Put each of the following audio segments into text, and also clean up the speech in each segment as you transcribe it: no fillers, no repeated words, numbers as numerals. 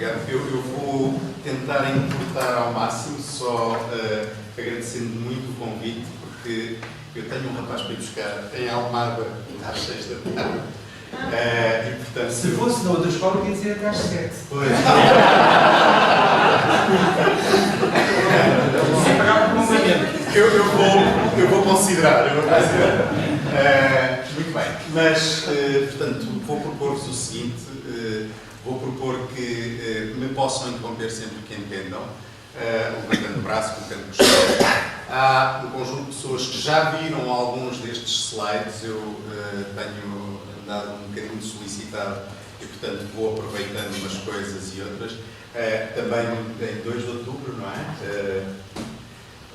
obrigado. Eu vou tentar encurtar ao máximo, só agradecendo muito o convite, porque eu tenho um rapaz para ir buscar em Almada às 6 da tarde. E, portanto, se fosse na outra escola, eu ia dizer até às 7. Pois. Eu vou considerar. Muito bem. Mas, portanto, vou propor-vos o seguinte. Vou propor que me possam interromper sempre que entendam, levantando o braço, colocando o chão. Há um conjunto de pessoas que já viram alguns destes slides. Eu tenho andado um bocadinho solicitado e, portanto, vou aproveitando umas coisas e outras. Também em 2 de outubro, não é?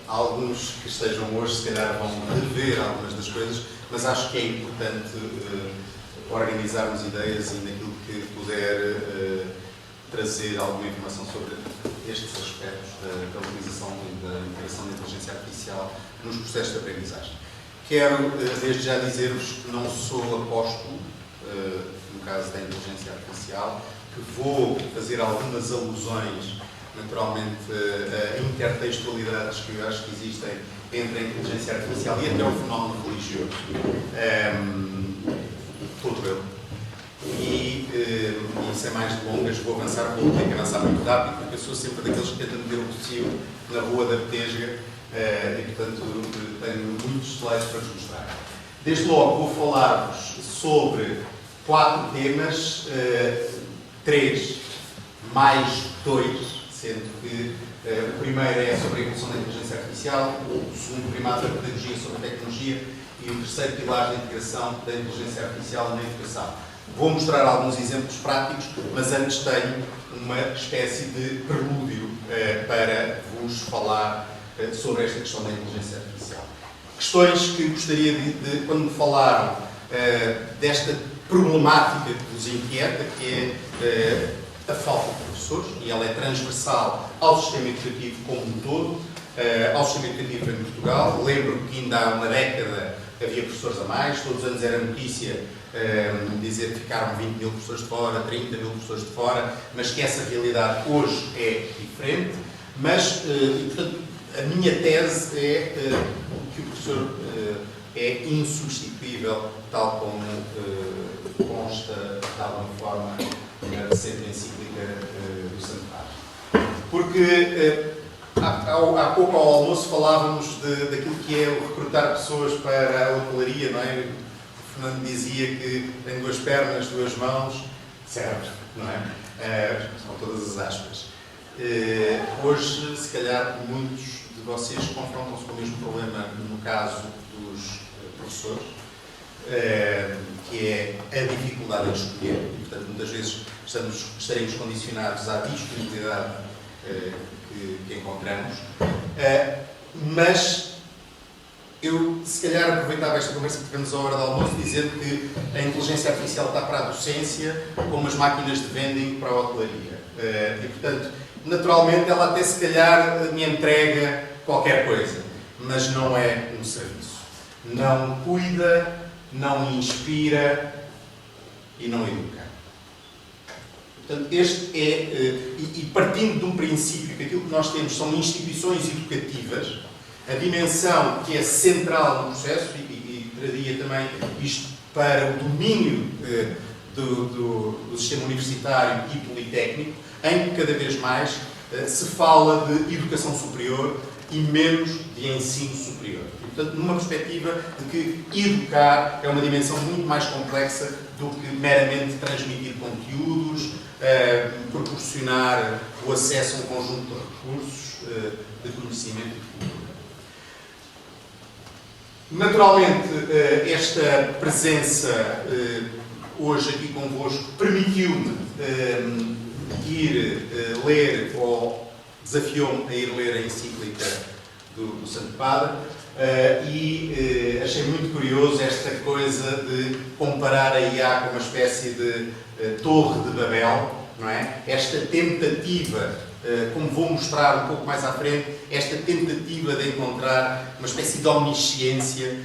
Alguns que estejam hoje, se calhar, vão rever algumas das coisas, mas acho que é importante organizarmos ideias e, naquilo que puder, trazer alguma informação sobre estes aspectos da utilização e da integração da inteligência artificial nos processos de aprendizagem. Quero, desde já, dizer-vos que não sou apóstolo, no caso da inteligência artificial, que vou fazer algumas alusões, naturalmente, a intertextualidades que eu acho que existem entre a inteligência artificial e até o fenómeno religioso. Todo eu. E sem mais delongas, vou avançar, vou ter que avançar muito rápido, porque eu sou sempre daqueles que tentam meter o possível na rua da Betesga e, portanto, tenho muitos slides para vos mostrar. Desde logo, vou falar-vos sobre 4 temas, 3 mais 2, sendo que o primeiro é sobre a evolução da inteligência artificial, o segundo primado da pedagogia sobre a tecnologia e o terceiro pilar da integração da inteligência artificial na educação. Vou mostrar alguns exemplos práticos, mas antes tenho uma espécie de prelúdio para vos falar sobre esta questão da inteligência artificial. Questões que gostaria de quando me falaram desta problemática que vos inquieta, que é a falta de professores, e ela é transversal ao sistema educativo como um todo, ao sistema educativo em Portugal. Lembro que ainda há uma década havia professores a mais, todos os anos era notícia dizer que ficaram 20 mil professores de fora, 30 mil professores de fora, mas que essa realidade hoje é diferente. Mas, portanto, a minha tese é que o professor é insubstituível, tal como consta de alguma forma na recente encíclica do Santo Padre. Porque há pouco ao almoço falávamos daquilo que é o recrutar pessoas para a hotelaria, não é? O Fernando dizia que tem 2 pernas, 2 mãos, serve, não é? São todas as aspas. Hoje, se calhar, muitos de vocês confrontam-se com o mesmo problema no caso dos professores, que é a dificuldade em escolher, e, portanto, muitas vezes estaremos condicionados à disponibilidade que encontramos, mas eu, se calhar, aproveitava esta conversa que tivemos à hora do almoço, dizendo que a inteligência artificial está para a docência, como as máquinas de vending para a hotelaria. E, portanto, naturalmente, ela até, se calhar, me entrega qualquer coisa, mas não é um serviço. Não cuida, não inspira e não educa. Portanto, este é, e partindo de um princípio que aquilo que nós temos são instituições educativas, a dimensão que é central no processo, e traria também isto para o domínio do sistema universitário e politécnico, em que cada vez mais se fala de educação superior e menos de ensino superior. E, portanto, numa perspectiva de que educar é uma dimensão muito mais complexa do que meramente transmitir conteúdos, proporcionar o acesso a um conjunto de recursos de conhecimento e de cultura. Naturalmente, esta presença hoje aqui convosco permitiu-me ir ler, ou desafiou-me a ir ler a encíclica do Santo Padre, e achei muito curioso esta coisa de comparar a IA com uma espécie de torre de Babel, não é? Esta tentativa, como vou mostrar um pouco mais à frente, esta tentativa de encontrar uma espécie de omnisciência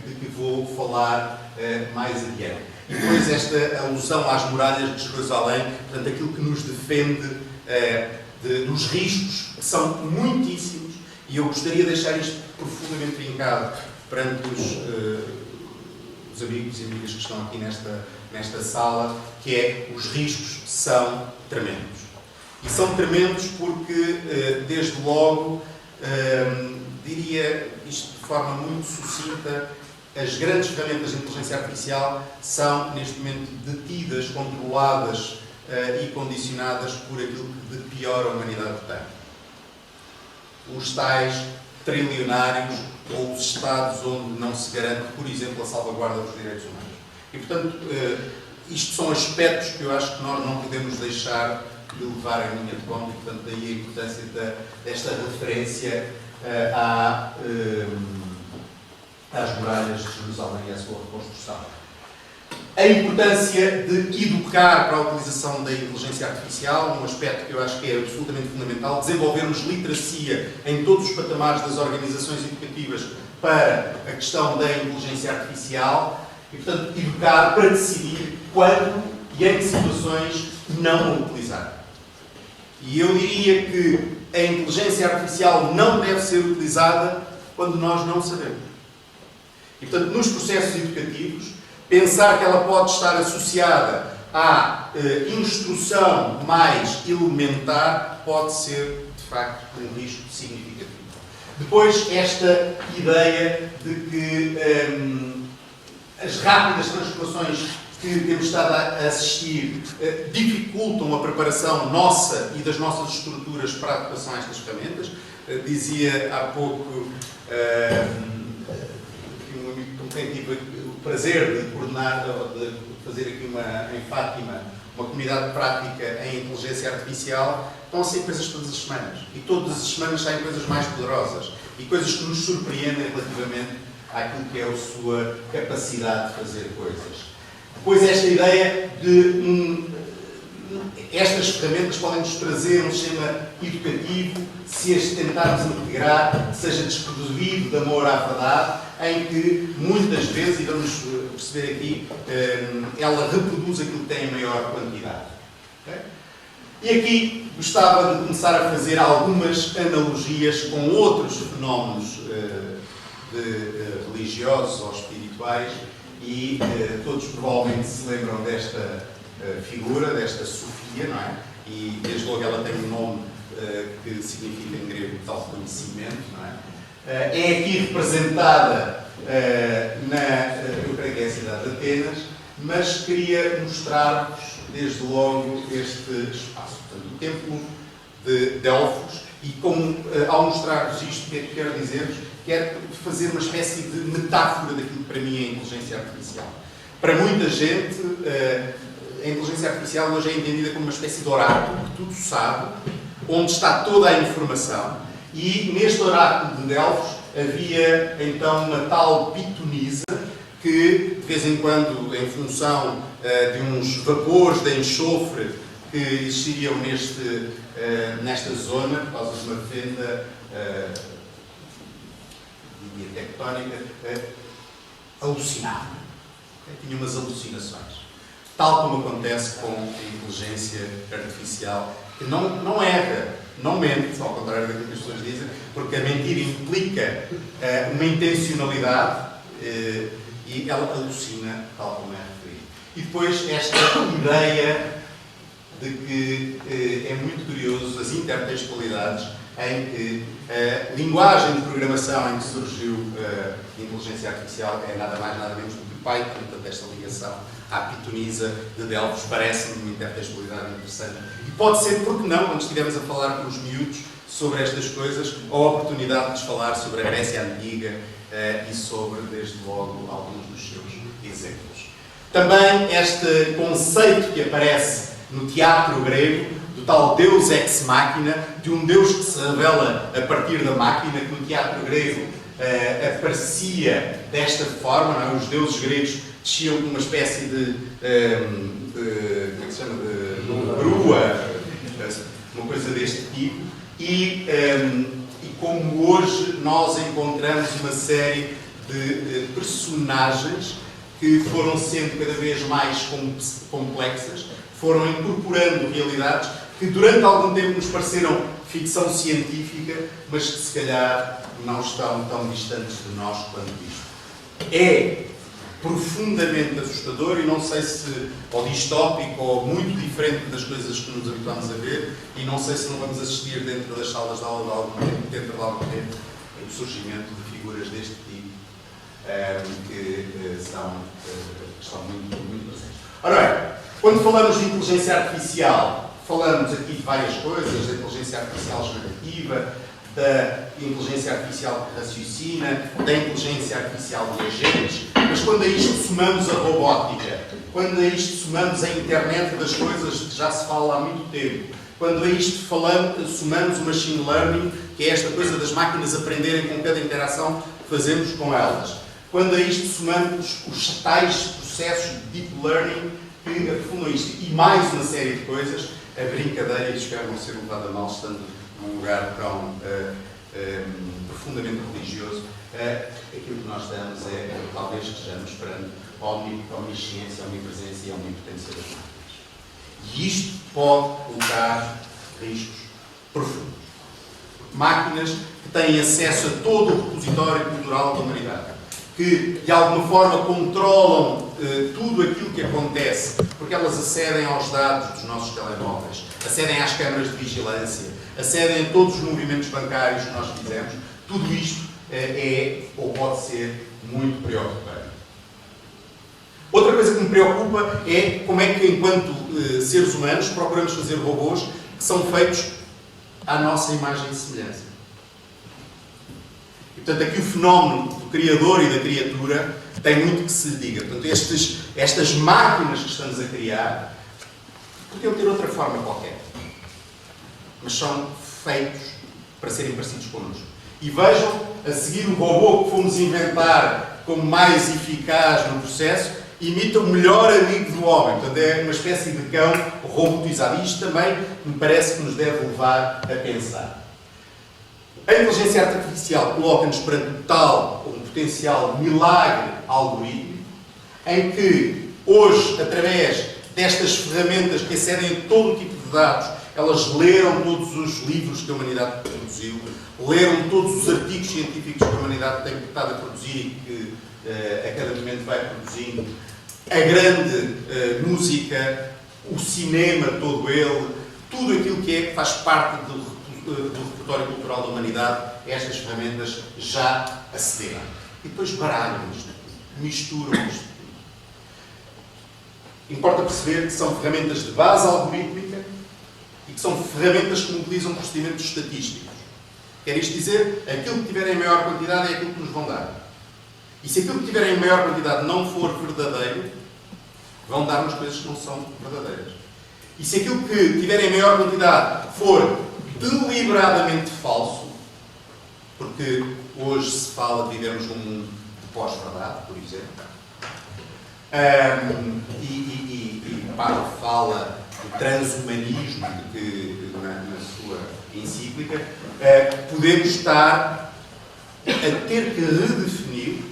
de que vou falar mais adiante. E depois esta alusão às muralhas de Jerusalém, portanto, aquilo que nos defende dos riscos, que são muitíssimos, e eu gostaria de deixar isto profundamente vincado perante os amigos e amigas que estão aqui nesta sala, que é: os riscos são tremendos. E são tremendos porque, desde logo, diria isto de forma muito sucinta, as grandes ferramentas de inteligência artificial são, neste momento, detidas, controladas e condicionadas por aquilo que de pior a humanidade tem. Os tais trilionários ou os Estados onde não se garante, por exemplo, a salvaguarda dos direitos humanos. E, portanto, isto são aspectos que eu acho que nós não podemos deixar de levar em linha de conta, e, portanto, daí a importância desta referência às muralhas de Jerusalém e à sua reconstrução. A importância de educar para a utilização da inteligência artificial, um aspecto que eu acho que é absolutamente fundamental, desenvolvermos literacia em todos os patamares das organizações educativas para a questão da inteligência artificial e, portanto, educar para decidir quando e em que situações não a utilizar. E eu diria que a inteligência artificial não deve ser utilizada quando nós não sabemos. E, portanto, nos processos educativos, pensar que ela pode estar associada à instrução mais elementar pode ser, de facto, um risco significativo. Depois, esta ideia de que as rápidas transformações que temos estado a assistir dificultam a preparação nossa e das nossas estruturas para a adequação a estas ferramentas. Dizia há pouco que um amigo com quem tive o prazer de coordenar, de fazer aqui em Fátima, uma comunidade prática em inteligência artificial, estão a sair coisas todas as semanas. E todas as semanas saem coisas mais poderosas. E coisas que nos surpreendem relativamente àquilo que é a sua capacidade de fazer coisas. Depois esta ideia de estas ferramentas podem-nos trazer um sistema educativo, se as tentarmos integrar, seja desprovido de amor à verdade, em que muitas vezes, e vamos perceber aqui, ela reproduz aquilo que tem em maior quantidade. Okay? E aqui gostava de começar a fazer algumas analogias com outros fenómenos religiosos ou espirituais, e todos provavelmente se lembram desta figura, desta Sofia, não é? E desde logo ela tem um nome que significa em grego tal conhecimento, não é? É aqui representada eu creio que é a cidade de Atenas, mas queria mostrar-vos desde logo este espaço, portanto, o templo de Delfos, e como, ao mostrar-vos isto, o que é que quero dizer-vos? Quero fazer uma espécie de metáfora daquilo que para mim é a inteligência artificial. Para muita gente, a inteligência artificial hoje é entendida como uma espécie de oráculo que tudo sabe, onde está toda a informação, e neste oráculo de Delfos havia então uma tal pitonisa que, de vez em quando, em função de uns vapores de enxofre que existiriam nesta zona, por causa de uma fenda tectónica, alucinava. Tinha umas alucinações. Tal como acontece com a inteligência artificial, que não erra, não mente, ao contrário daquilo que as pessoas dizem, porque a mentira implica uma intencionalidade e ela alucina, tal como é referido. E depois esta ideia de que é muito curioso as intertextualidades em que a linguagem de programação em que surgiu a inteligência artificial é nada mais nada menos do que Python, portanto esta ligação à pitonisa de Delfos parece-me uma intertextualidade interessante. E pode ser, porque não, quando estivermos a falar com os miúdos sobre estas coisas, a oportunidade de lhes falar sobre a Grécia Antiga e sobre, desde logo, alguns dos seus exemplos. Também este conceito que aparece no teatro grego, do tal Deus ex machina, de um Deus que se revela a partir da máquina, que no teatro grego aparecia desta forma, não é? Os deuses gregos desciam com uma espécie de como é que se chama? De grua, uma coisa deste tipo, e como hoje nós encontramos uma série de personagens que foram sendo cada vez mais complexas, foram incorporando realidades que durante algum tempo nos pareceram ficção científica, mas que se calhar não estão tão distantes de nós quanto isto. É profundamente assustador e não sei se ou distópico ou muito diferente das coisas que nos habituamos a ver, e não sei se não vamos assistir dentro das salas de aula de algum tempo, dentro de algum tempo, o surgimento de figuras deste tipo que estão muito presentes. Ora bem, quando falamos de inteligência artificial, falamos aqui de várias coisas, da inteligência artificial generativa, da inteligência artificial que raciocina, da inteligência artificial de agentes, mas quando a isto somamos a robótica, quando a isto somamos a internet das coisas que já se fala há muito tempo, quando a isto somamos o machine learning, que é esta coisa das máquinas aprenderem com cada interação que fazemos com elas, quando a isto somamos os tais processos de deep learning que aprofundam isto, e mais uma série de coisas, a brincadeira, e espero não ser levado a mal estando num lugar tão profundamente religioso, aquilo que nós damos é, talvez estejamos perante a omnisciência, a omnipresença e a omnipotência das máquinas. E isto pode colocar riscos profundos. Máquinas que têm acesso a todo o repositório cultural da humanidade, que de alguma forma controlam tudo aquilo que acontece, porque elas acedem aos dados dos nossos telemóveis, acedem às câmaras de vigilância, acedem a todos os movimentos bancários que nós fizemos. Tudo isto é ou pode ser muito preocupante. Outra coisa que me preocupa é como é que, enquanto seres humanos, procuramos fazer robôs que são feitos à nossa imagem e semelhança. E, portanto, aqui o fenómeno do criador e da criatura tem muito que se lhe diga. Portanto, estas máquinas que estamos a criar podiam ter outra forma qualquer, mas são feitos para serem parecidos connosco. E vejam, a seguir, o robô que fomos inventar como mais eficaz no processo, imita o melhor amigo do homem. Portanto, é uma espécie de cão robotizado. E isto também me parece que nos deve levar a pensar. A inteligência artificial coloca-nos perante um potencial milagre algorítmico, em que hoje, através destas ferramentas que acedem a todo o tipo de dados, elas leram todos os livros que a humanidade produziu, leram todos os artigos científicos que a humanidade tem estado a produzir e que a cada momento vai produzindo, a grande música, o cinema todo ele, tudo aquilo que faz parte do repertório cultural da humanidade, estas ferramentas já acederam. E depois baralham isto, misturam isto. Importa perceber que são ferramentas de base algorítmica e que são ferramentas que mobilizam procedimentos estatísticos. Quer isto dizer, aquilo que tiverem em maior quantidade é aquilo que nos vão dar. E se aquilo que tiverem em maior quantidade não for verdadeiro, vão dar-nos coisas que não são verdadeiras. E se aquilo que tiverem em maior quantidade for deliberadamente falso, porque hoje se fala de vivermos num mundo de pós-verdade, por exemplo, e Papa fala de transhumanismo na sua encíclica, podemos estar a ter que redefinir,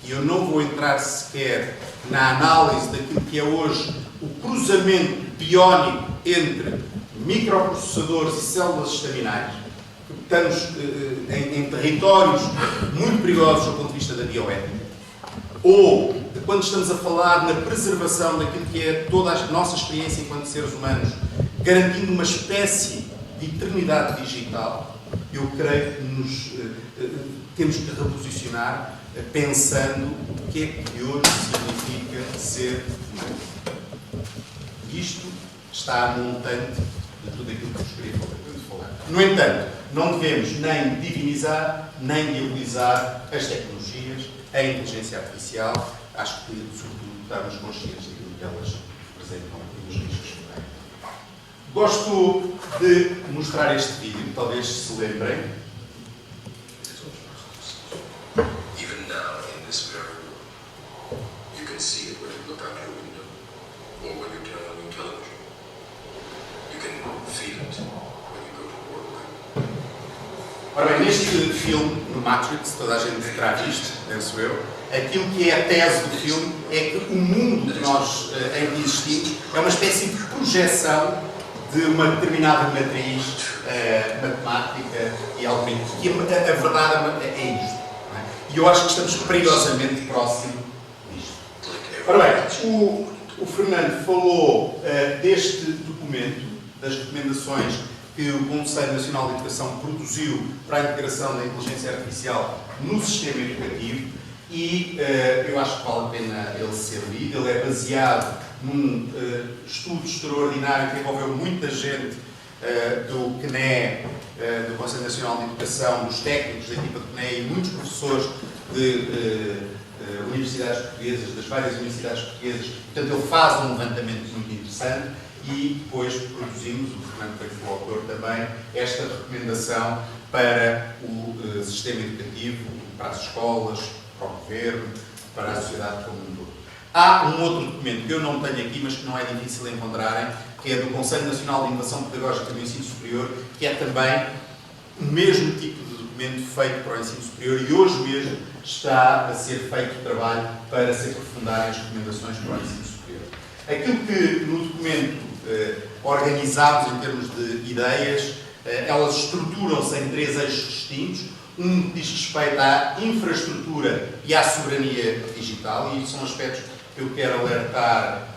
e eu não vou entrar sequer na análise daquilo que é hoje o cruzamento biónico entre microprocessadores e células estaminais. Estamos em territórios muito perigosos do ponto de vista da bioética. Ou de quando estamos a falar na preservação daquilo que é toda a nossa experiência enquanto seres humanos, garantindo uma espécie de eternidade digital, eu creio que temos que reposicionar pensando o que é que hoje significa ser humano. Isto está a montante de tudo aquilo que vos queria falar. No entanto, não devemos nem divinizar, nem diabolizar as tecnologias, a inteligência artificial. Acho que, sobretudo, estarmos conscientes daquilo que elas representam e dos riscos que têm. Gosto de mostrar este vídeo, talvez se lembrem. Even now, in this very room, you can see it when you look out your window, or when you turn on your television. You can feel it when you go to work. Ora bem, neste filme, no Matrix, toda a gente terá visto, penso eu, aquilo que é a tese do filme é que o mundo que nós em que existimos é uma espécie de projeção de uma determinada matriz matemática e algoritmos. E a verdade é isto. Não é? E eu acho que estamos perigosamente próximo disto. Ora bem, o Fernando falou deste documento, das recomendações que o Conselho Nacional de Educação produziu para a integração da inteligência artificial no sistema educativo e eu acho que vale a pena ele ser lido. Ele é baseado num estudo extraordinário que envolveu muita gente do CNE, do Conselho Nacional de Educação, dos técnicos da equipa do CNE e muitos professores de universidades portuguesas, das várias universidades portuguesas. Portanto, ele faz um levantamento muito interessante e depois produzimos, o Fernando foi o autor também, esta recomendação para o sistema educativo, para as escolas, para o governo, para a sociedade como um todo. Há um outro documento que eu não tenho aqui, mas que não é difícil encontrarem, que é do Conselho Nacional de Inovação Pedagógica do Ensino Superior, que é também o mesmo tipo de documento feito para o ensino superior e hoje mesmo está a ser feito trabalho para se aprofundarem as recomendações para o ensino superior. Aquilo que no documento organizámos em termos de ideias, elas estruturam-se em 3 eixos distintos. Um diz respeito à infraestrutura e à soberania digital, e são aspectos que eu quero alertar,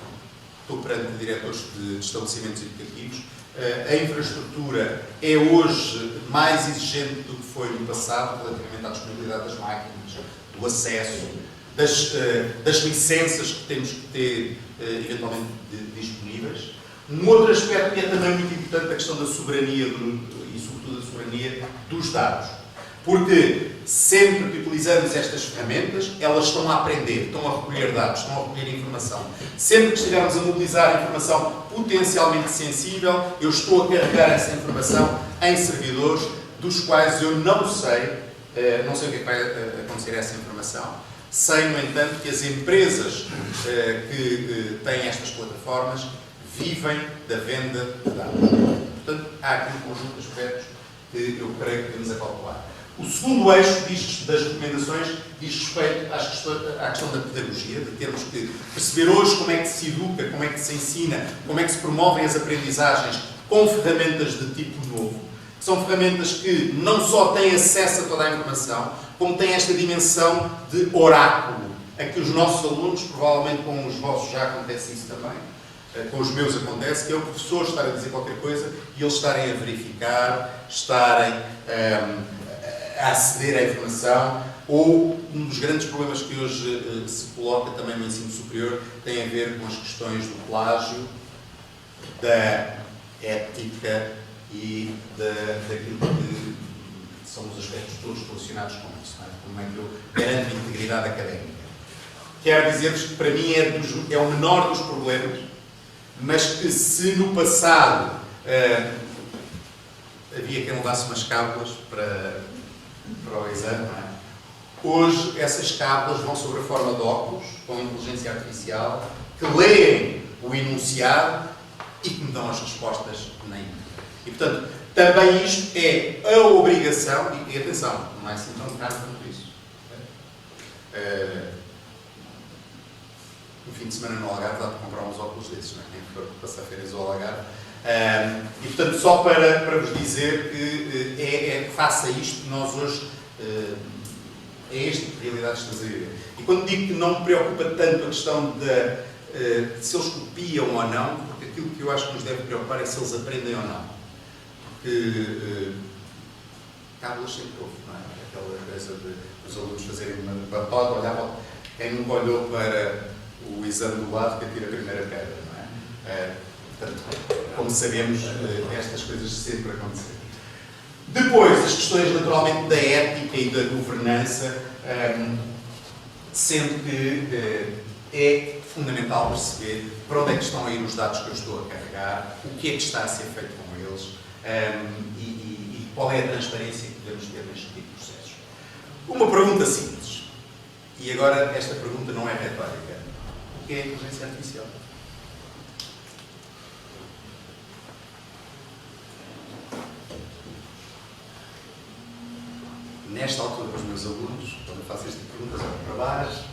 estou perante diretores de estabelecimentos educativos. A infraestrutura é hoje mais exigente do que foi no passado, relativamente à disponibilidade das máquinas, do acesso, das licenças que temos que ter eventualmente disponíveis. Um outro aspecto que é também muito importante, a questão da soberania e sobretudo a soberania dos dados. Porque sempre que utilizamos estas ferramentas, elas estão a aprender, estão a recolher dados, estão a recolher informação. Sempre que estivermos a mobilizar informação potencialmente sensível, eu estou a carregar essa informação em servidores dos quais eu não sei o que é que vai acontecer a essa informação. Sei, no entanto, que as empresas que têm estas plataformas vivem da venda de dados. Portanto, há aqui um conjunto de aspectos que eu creio que devemos acalcular. O segundo eixo das recomendações diz respeito à questão da pedagogia, de termos que perceber hoje como é que se educa, como é que se ensina, como é que se promovem as aprendizagens com ferramentas de tipo novo. São ferramentas que não só têm acesso a toda a informação, como têm esta dimensão de oráculo, a que os nossos alunos, provavelmente com os vossos já acontece isso também, com os meus acontece, que é o professor estar a dizer qualquer coisa e eles estarem a verificar, estarem a aceder à informação, ou um dos grandes problemas que hoje se coloca também no ensino superior tem a ver com as questões do plágio, da ética e daquilo que são os aspectos todos relacionados com isso, não é? Como é que eu garanto a integridade académica. Quero dizer-vos que para mim é o menor dos problemas, mas que se no passado havia quem levasse umas cábulas para o exame, não é? Hoje essas cábulas vão sob a forma de óculos, com inteligência artificial, que leem o enunciado e que me dão as respostas na íntegra. E, portanto, também isto é a obrigação, e atenção, não é assim tão caro quanto isso. No fim de semana no Algarve dá para comprar uns óculos desses, não é? Quem for passar férias ao Algarve. E, portanto, só para vos dizer que face a isto, nós hoje é este tipo de realidade que estamos a viver. E quando digo que não me preocupa tanto a questão de se eles copiam ou não, porque aquilo que eu acho que nos deve preocupar é se eles aprendem ou não. Porque cábulas sempre houve, não é? Aquela coisa de os alunos fazerem uma batota, olhavam, quem nunca olhou para o exame do lado que atira a primeira pedra, não é? Portanto, como sabemos, estas coisas sempre aconteceram. Depois, as questões naturalmente da ética e da governança, sendo que é fundamental perceber para onde é que estão a ir os dados que eu estou a carregar, o que é que está a ser feito com eles e qual é a transparência que devemos ter neste tipo de processos. Uma pergunta simples, e agora esta pergunta não é retórica: o que é a inteligência artificial? nesta altura, os meus alunos, quando eu faço estas perguntas, olham para baixo,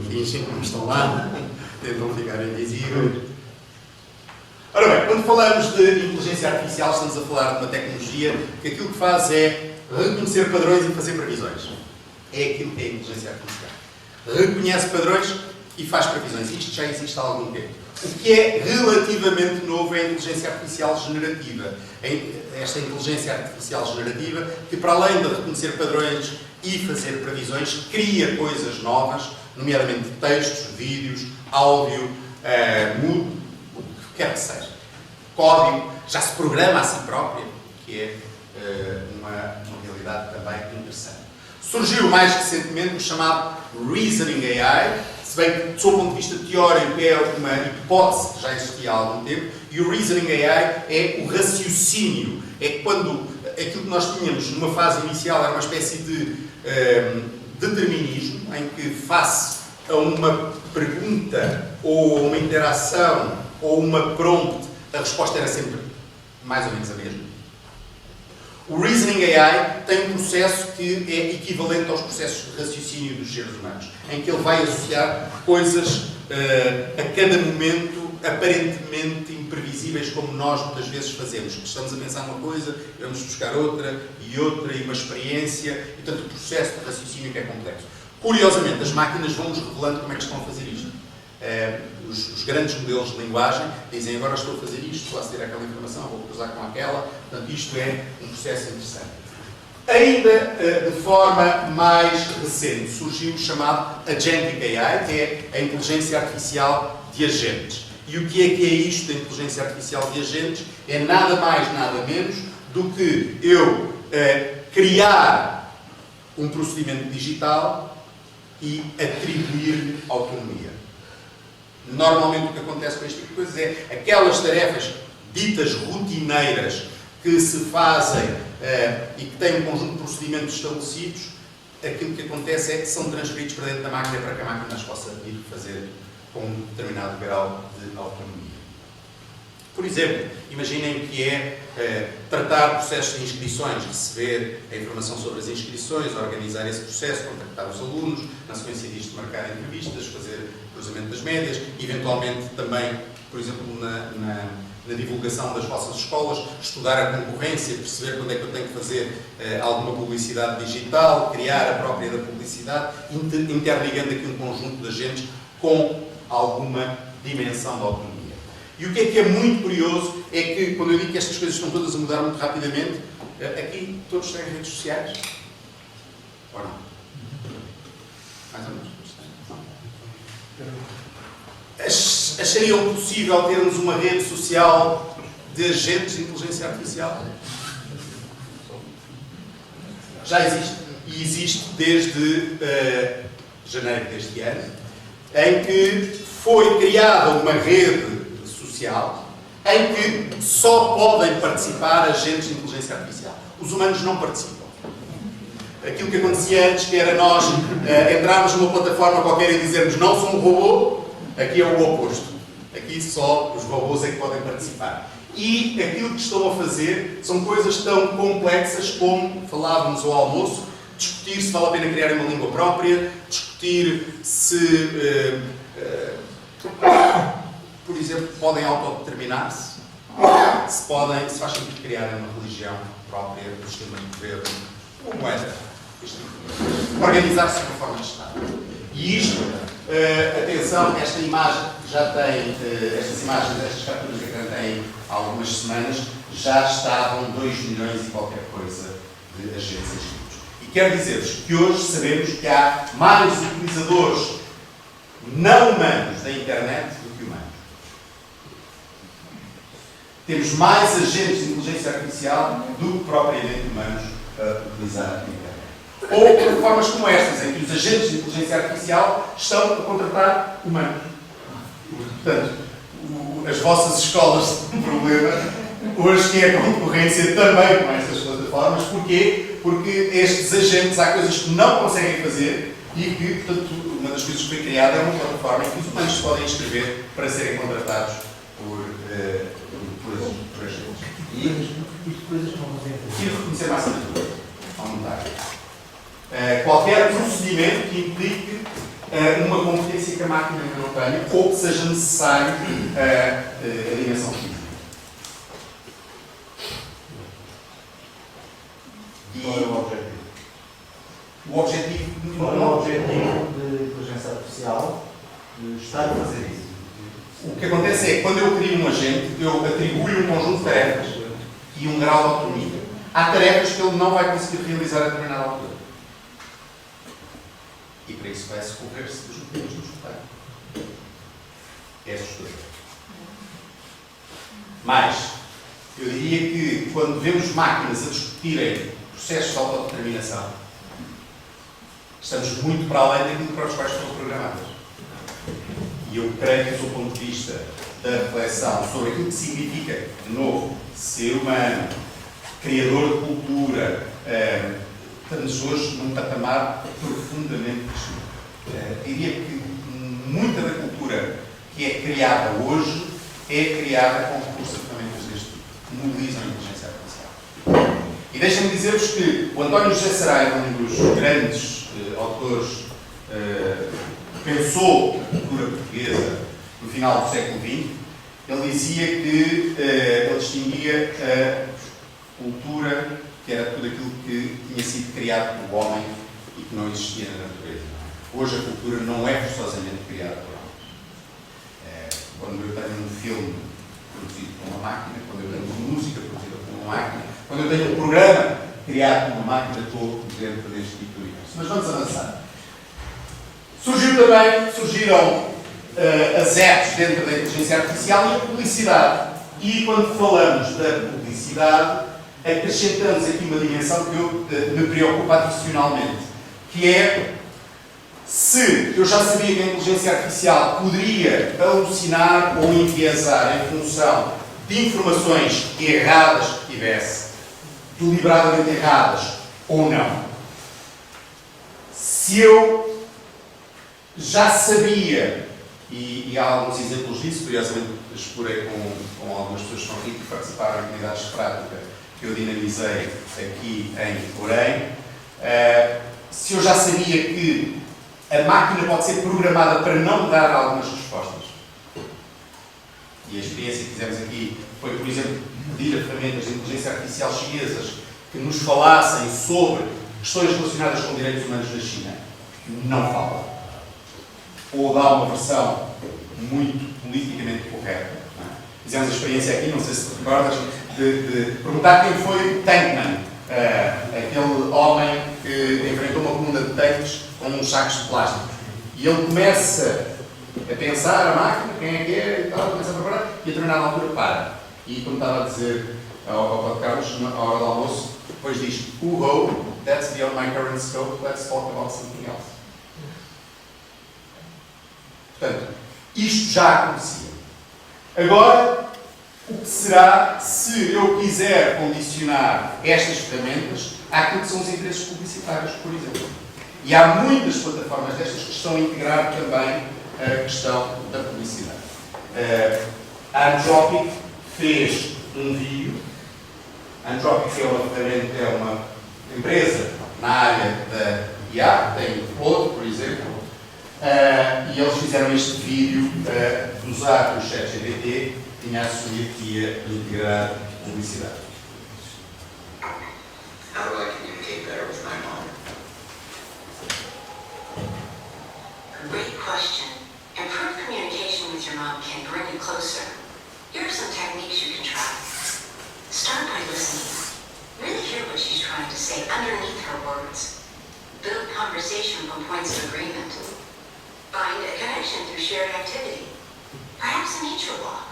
fingem que não estão lá, tentam ficar invisíveis. Ora bem, quando falamos de inteligência artificial, estamos a falar de uma tecnologia que aquilo que faz é reconhecer padrões e fazer previsões. É aquilo que é a inteligência artificial. Reconhece padrões e faz previsões. Isto já existe há algum tempo. O que é relativamente novo é a inteligência artificial generativa. Esta inteligência artificial generativa, que para além de reconhecer padrões e fazer previsões, cria coisas novas, nomeadamente textos, vídeos, áudio, o que quer que seja. Código, já se programa a si própria, que é uma realidade também interessante. Surgiu mais recentemente o chamado Reasoning AI, se bem que, do seu ponto de vista teórico, é uma hipótese que já existia há algum tempo, e o Reasoning AI é o raciocínio. É quando aquilo que nós tínhamos numa fase inicial era uma espécie de determinismo, em que face a uma pergunta, ou uma interação, ou uma prompt, a resposta era sempre mais ou menos a mesma. O Reasoning AI tem um processo que é equivalente aos processos de raciocínio dos seres humanos, em que ele vai associar coisas a cada momento aparentemente imprevisíveis, como nós muitas vezes fazemos. Estamos a pensar uma coisa, vamos buscar outra, e uma experiência, e portanto o processo de raciocínio que é complexo. Curiosamente, as máquinas vão-nos revelando como é que estão a fazer isto. Os grandes modelos de linguagem dizem agora estou a fazer isto, estou a aceder àquela informação, vou cruzar com aquela. Portanto, isto é um processo interessante. Ainda de forma mais recente surgiu o chamado Agentic AI, que é a inteligência artificial de agentes. E o que é isto da inteligência artificial de agentes? É nada mais, nada menos do que eu criar um procedimento digital e atribuir-lhe autonomia. Normalmente o que acontece com este tipo de coisas é aquelas tarefas ditas rotineiras que se fazem e que têm um conjunto de procedimentos estabelecidos, aquilo que acontece é que são transferidos para dentro da máquina para que a máquina as possa ir fazer com um determinado grau de autonomia. Por exemplo, imaginem que é tratar processos de inscrições, receber a informação sobre as inscrições, organizar esse processo, contactar os alunos, na sequência disto marcar entrevistas, fazer cruzamento das médias, eventualmente também, por exemplo, na divulgação das vossas escolas, estudar a concorrência, perceber quando é que eu tenho que fazer alguma publicidade digital, criar a própria da publicidade, interligando aqui um conjunto de agentes com alguma dimensão de autonomia. E o que é muito curioso é que, quando eu digo que estas coisas estão todas a mudar muito rapidamente, aqui todos têm redes sociais? Ou não? Mais ou menos. Achariam possível termos uma rede social de agentes de inteligência artificial? Já existe. E existe desde janeiro deste ano, em que foi criada uma rede social em que só podem participar agentes de inteligência artificial. Os humanos não participam. Aquilo que acontecia antes, que era nós entrarmos numa plataforma qualquer e dizermos não sou um robô, aqui é o oposto. Aqui só os robôs é que podem participar. E aquilo que estão a fazer são coisas tão complexas como, falávamos ao almoço, discutir se vale a pena criar uma língua própria, discutir se, por exemplo, podem autodeterminar-se, se faz sentido criarem uma religião própria, um sistema de governo, uma moeda, organizar-se de uma forma de Estado. E isto, atenção, esta imagem já tem, estas imagens, estas capturas de ecrã têm algumas semanas, já estavam 2 milhões e qualquer coisa de agentes inscritos. E quero dizer-vos que hoje sabemos que há mais utilizadores não humanos da internet do que humanos. Temos mais agentes de inteligência artificial do que propriamente humanos a utilizar a internet. Ou plataformas como estas, em que os agentes de inteligência artificial estão a contratar humanos. Portanto, as vossas escolas têm um problema hoje que é a concorrência também com estas plataformas. Porquê? Porque estes agentes, há coisas que não conseguem fazer e que, portanto, uma das coisas que foi criada é uma plataforma em que os humanos se podem inscrever para serem contratados por agentes. E coisas que não conseguem fazer. E reconhecer massa de tudo. Aumentar. qualquer procedimento que implique uma competência que a máquina ainda não tenha ou que seja necessário a dimensão física. Qual é o objetivo? O objetivo Qual é o objetivo de inteligência artificial de estar a fazer isso? O que acontece é que quando eu crio um agente, eu atribuo-lhe um conjunto de tarefas e um grau de autonomia. Há tarefas que ele não vai conseguir realizar a determinada altura. E para isso vai socorrer-se dos mecanismos que tem. É assustador. Mas, eu diria que quando vemos máquinas a discutirem processos de autodeterminação, estamos muito para além daquilo para os quais foram programadas. E eu creio que, do ponto de vista da reflexão sobre aquilo que significa, de novo, ser humano, criador de cultura, estamos hoje num patamar profundamente crescido. Diria que muita da cultura que é criada hoje é criada com recursos de ferramentas deste tipo, que mobilizam a inteligência artificial. E deixem-me dizer-vos que o António José Saraiva, um dos grandes autores pensou a cultura portuguesa no final do século XX, ele dizia que ele distinguia a cultura, que era tudo aquilo que tinha sido criado pelo homem e que não existia na natureza. Hoje a cultura não é forçosamente criada por homens. Quando eu tenho um filme produzido por uma máquina, quando eu tenho uma música produzida por uma máquina, quando eu tenho um programa criado por uma máquina, estou dentro deste tipo de universo. Mas vamos avançar. Surgiram as apps dentro da inteligência artificial e a publicidade. E quando falamos da publicidade, acrescentamos aqui uma dimensão que me preocupa adicionalmente, que é se eu já sabia que a inteligência artificial poderia alucinar ou enviesar em função de informações erradas que tivesse, deliberadamente erradas ou não. Se eu já sabia, e há alguns exemplos disso, curiosamente explorei com algumas pessoas que estão aqui que participaram em unidades de prática que eu dinamizei aqui em Orem, se eu já sabia que a máquina pode ser programada para não dar algumas respostas, e a experiência que fizemos aqui foi, por exemplo, pedir a ferramentas de inteligência artificial chinesas que nos falassem sobre questões relacionadas com direitos humanos na China, não fala. Ou dá uma versão muito politicamente correta. Não é? Fizemos a experiência aqui, não sei se te recordas, de perguntar quem foi Tankman, aquele homem que enfrentou uma coluna de tanques com uns sacos de plástico. E ele começa a pensar, a máquina, quem é que é, e tal, começa a preparar, e a determinada altura para. E como estava a dizer ao Carlos, na hora do almoço, depois diz, that's beyond my current scope, let's talk about something else. Portanto, isto já acontecia. Agora, o que será se eu quiser condicionar estas ferramentas àquilo que são os interesses publicitários, por exemplo? E há muitas plataformas destas que estão a integrar também a questão da publicidade. A Anthropic fez um vídeo. A Anthropic é uma ferramenta, é uma empresa na área da IA, tem o Claude, por exemplo, e eles fizeram este vídeo de usar o ChatGPT, tinha assumido que ia integrar publicidade. How do I communicate better with my mom? Great question. Improved communication with your mom can bring you closer. Here are some techniques you can try. Start by listening. Really hear what she's trying to say underneath her words. Build conversation from points of agreement. Find a connection through shared activity. Perhaps a nature walk.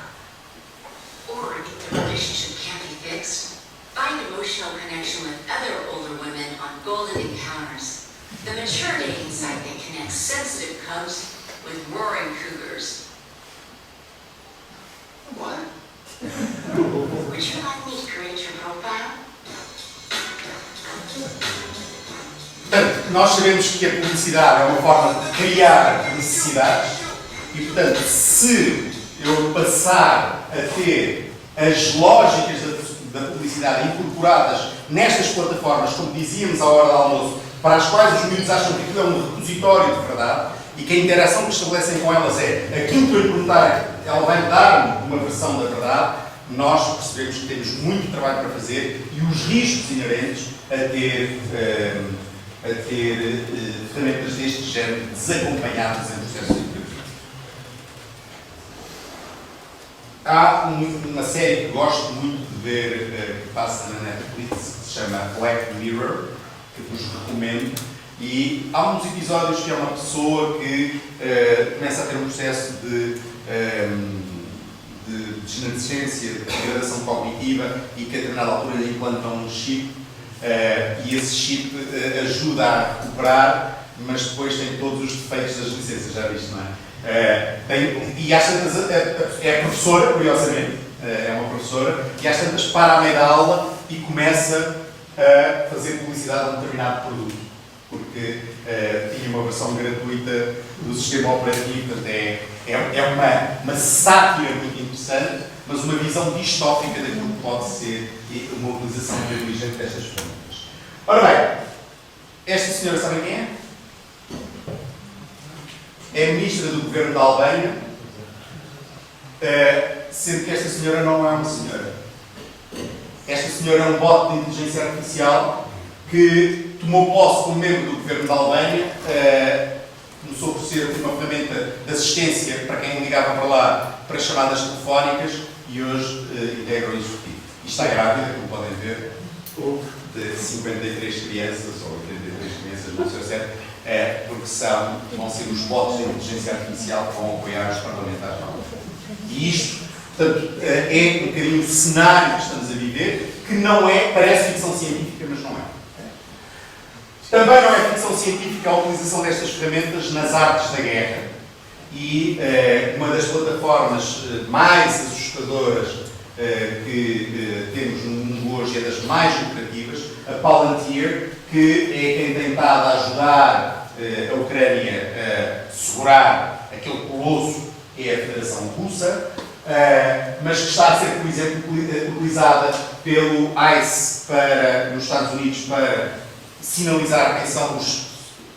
Or if the relationship can't be fixed, find emotional connection with other older women on golden encounters. The mature dating site that connects sensitive cubs with roaring cougars. What? Would you like me to create your profile? Portanto, nós sabemos que a publicidade é uma forma de criar necessidades e, portanto, se eu passar a ter as lógicas da publicidade incorporadas nestas plataformas, como dizíamos à hora do almoço, para as quais os miúdos acham que aquilo é um repositório de verdade e que a interação que estabelecem com elas é aquilo que eu lhe perguntar, ela vai dar uma versão da verdade, nós percebemos que temos muito trabalho para fazer e os riscos inerentes a ter ferramentas deste género desacompanhadas em processos educativos. Há uma série que gosto muito de ver, que passa na Netflix, que se chama Black Mirror, que vos recomendo, e há uns episódios que é uma pessoa que começa a ter um processo de degenerescência, de degradação cognitiva e que a determinada altura lhe implantam um chip e esse chip ajuda a recuperar, mas depois tem todos os defeitos das licenças, já viste, não é? E às tantas, é professora, curiosamente, é uma professora, e às tantas para a meio da aula e começa a fazer publicidade a um determinado produto, porque tinha uma versão gratuita do sistema operativo, portanto é uma sátira muito interessante, mas uma visão distópica daquilo que pode ser uma utilização inteligente destas ferramentas. Ora bem, esta senhora sabem quem é? É a ministra do governo da Albânia, sendo que esta senhora não é uma senhora. Esta senhora é um bot de inteligência artificial que tomou posse como membro do governo da Albânia, começou por ser uma ferramenta de assistência para quem ligava para lá para chamadas telefónicas e hoje integra o executivo. E está grávida, como podem ver, de 53 crianças, ou 83 crianças, não sei o certo, porque vão ser os bots de inteligência artificial que vão apoiar os parlamentares. E isto, portanto, é um bocadinho o cenário que estamos a viver, que não é, parece ficção científica, mas não é. Também não é ficção científica a utilização destas ferramentas nas artes da guerra. E uma das plataformas mais assustadoras que temos no mundo hoje é das mais lucrativas, a Palantir, que é quem tem estado a ajudar a Ucrânia a segurar aquele colosso que é a Federação Russa, mas que está a ser, por exemplo, utilizada pelo ICE nos Estados Unidos para sinalizar quem são os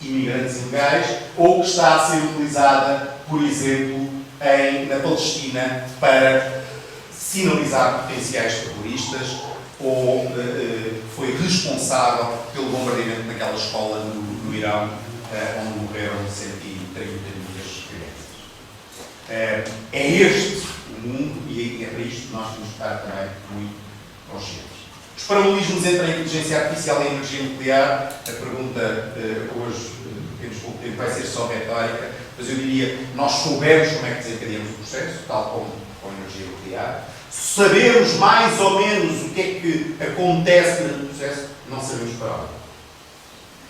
imigrantes ilegais, ou que está a ser utilizada, por exemplo, na Palestina para sinalizar potenciais terroristas, ou foi responsável pelo bombardeamento daquela escola no Irão, onde morreram 130 crianças. É este o mundo e é para isto que nós temos que estar também muito conscientes. Os paralelismos entre a inteligência artificial e a energia nuclear, a pergunta hoje, temos pouco tempo, vai ser só retórica, mas eu diria, nós soubemos como é que desencadeamos o processo, tal como com a energia nuclear, sabemos mais ou menos o que é que acontece no processo, não sabemos para onde.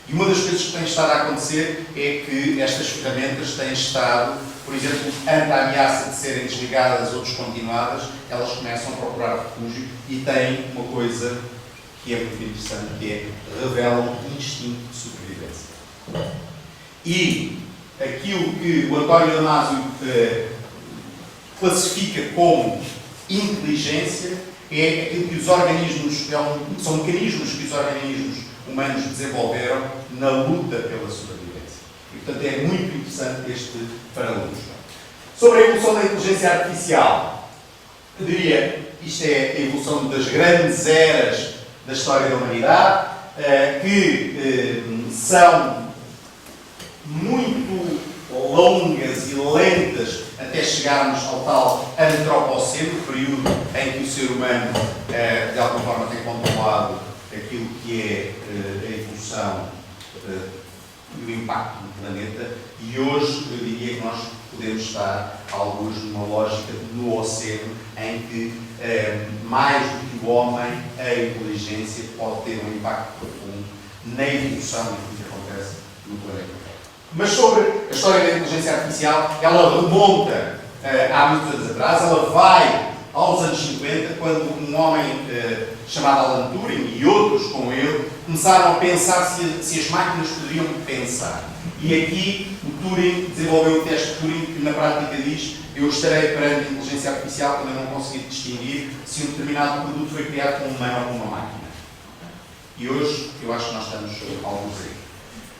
E uma das coisas que tem estado a acontecer é que estas ferramentas têm estado, por exemplo, ante a ameaça de serem desligadas ou descontinuadas, elas começam a procurar refúgio e têm uma coisa que é muito interessante, que é revelam um instinto de sobrevivência. E aquilo que o António Damasio classifica como inteligência é aquilo que os organismos, são mecanismos que os organismos humanos desenvolveram na luta pela sobrevivência. E, portanto, é muito interessante este paralelismo. Sobre a evolução da inteligência artificial, eu diria que isto é a evolução das grandes eras da história da humanidade, que são muito longas e lentas até chegarmos ao tal antropoceno, período em que o ser humano, de alguma forma, tem controlado aquilo que é a evolução e o impacto do planeta, e hoje eu diria que nós podemos estar, alguns, numa lógica no oceano, em que, mais do que o homem, a inteligência pode ter um impacto profundo na evolução do que acontece no planeta. Mas sobre a história da inteligência artificial, ela remonta há muitos anos atrás, ela vai aos anos 50, quando um homem chamado Alan Turing e outros com ele começaram a pensar se as máquinas poderiam pensar. E aqui o Turing desenvolveu o teste de Turing que na prática diz: eu estarei perante a inteligência artificial quando eu não conseguir distinguir se um determinado produto foi criado por um humano ou por uma máquina. E hoje eu acho que nós estamos alguns aí.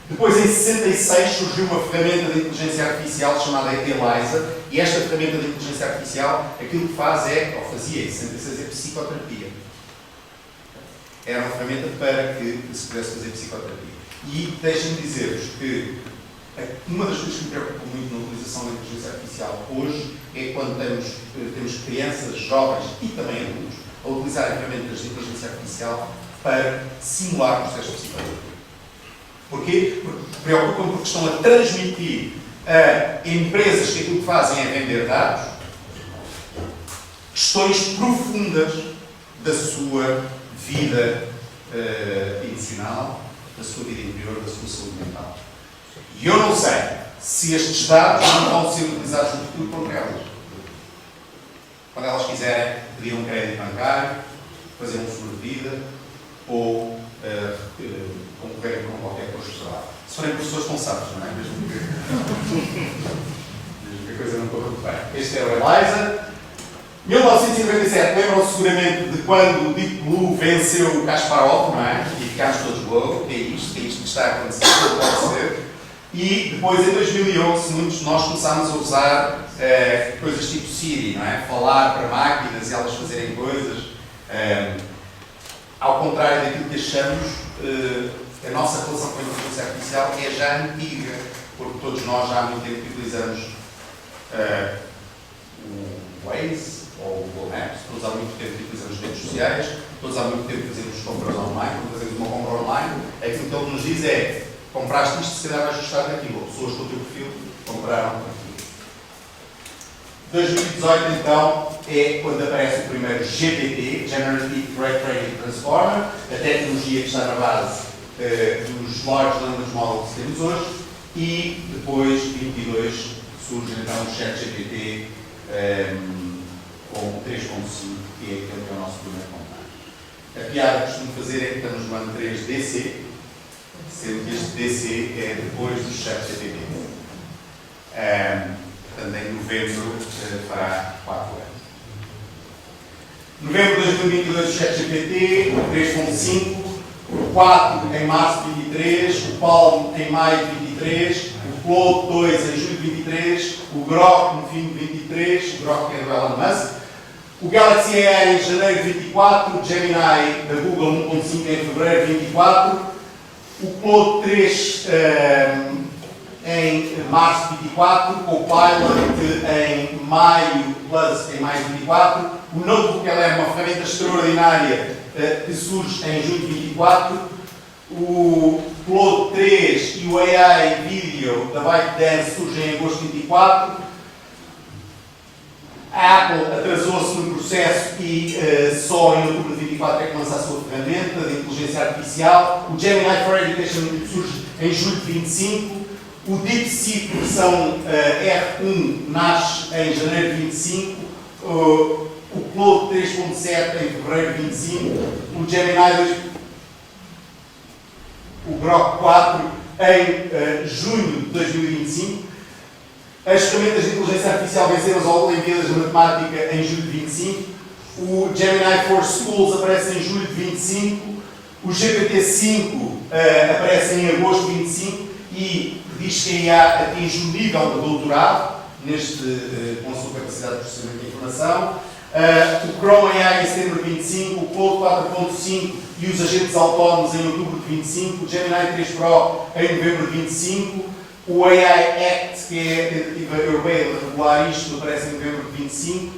Depois, em 66, surgiu uma ferramenta de inteligência artificial chamada ELIZA, e esta ferramenta de inteligência artificial, aquilo que faz é, ou fazia em 66, é psicoterapia. Era uma ferramenta para que se pudesse fazer psicoterapia. E deixem-me dizer-vos que uma das coisas que me preocupa muito na utilização da inteligência artificial hoje é quando temos crianças, jovens e também adultos a utilizarem ferramentas de inteligência artificial para simular processos de psicoterapia. Porquê? Porque preocupam porque estão a transmitir a empresas que aquilo que fazem é vender dados questões profundas da sua vida emocional, da sua vida interior, da sua saúde mental. E eu não sei se estes dados não vão ser utilizados no futuro contra elas. Quando elas quiserem pedir um crédito bancário, fazer um seguro de vida ou concorrerem com qualquer posto de trabalho. Se forem professores estão sábios, não é? Mesmo que a coisa não corra muito bem. Este é o ELIZA. 1997, lembram-se seguramente de quando o Deep Blue venceu o Kasparov, não é? E ficámos todos loucos, é isto que está a acontecer, não pode ser. E depois, em 2011, muitos de nós começámos a usar coisas tipo Siri, não é? Falar para máquinas e elas fazerem coisas. Ao contrário daquilo que achamos, a nossa relação com a inteligência artificial é já antiga, porque todos nós já há muito tempo utilizamos o Waze ou o Google Maps, todos há muito tempo utilizamos redes sociais, todos há muito tempo fazemos compras online. Quando fazemos uma compra online, aquilo que ele nos diz é: compraste isto, se calhar vais gostar daquilo. Pessoas com o teu perfil compraram aquilo. 2018, então, é quando aparece o primeiro GPT, Generative Pre-Trained Transformer, a tecnologia que está na base dos Large Language Models que temos hoje, e depois, 22, surge então o ChatGPT com o 3.5, que é aquele que é o nosso primeiro contato. A piada que costumo fazer é que estamos no ano 3 DC, sendo que este DC é depois do ChatGPT. Portanto, em novembro fará 4 anos. Novembro de 2022, o ChatGPT, 3.5, o 4 em março de 23, o Palm em maio de 23, o Claude 2 em julho de 23, o Grok no fim de 23, o Grok é do Elon Musk, o Galaxy AI em janeiro de 24, o Gemini da Google 1.5 em fevereiro de 24, o Claude 3 em março de 24, o Copilot em maio, Plus em maio de 24, o Notebook é uma ferramenta extraordinária que surge em julho de 24, o Claude 3 e o AI Video da ByteDance surgem em agosto de 24, a Apple atrasou-se no processo e só em outubro de 24 é que lança a sua ferramenta de inteligência artificial, o Gemini for Education surge em julho de 25, o DeepSeek versão R1 nasce em janeiro de 25, o Claude 3.7 em fevereiro de 25, o Gemini 2, o Grok 4 em junho de 2025. As ferramentas de inteligência artificial venceram as Olimpíadas de Matemática em julho de 25, o Gemini for Schools aparece em julho de 25, o GPT-5 aparece em agosto de 25 e diz que a IA atinge o nível de doutorado com a sua capacidade de processamento de informação. O Chrome AI em setembro de 25, o Claude 4.5 e os agentes autónomos em outubro de 25, o Gemini 3 Pro em novembro de 25, o AI Act, que é a tentativa europeia de regular isto, aparece em novembro de 25,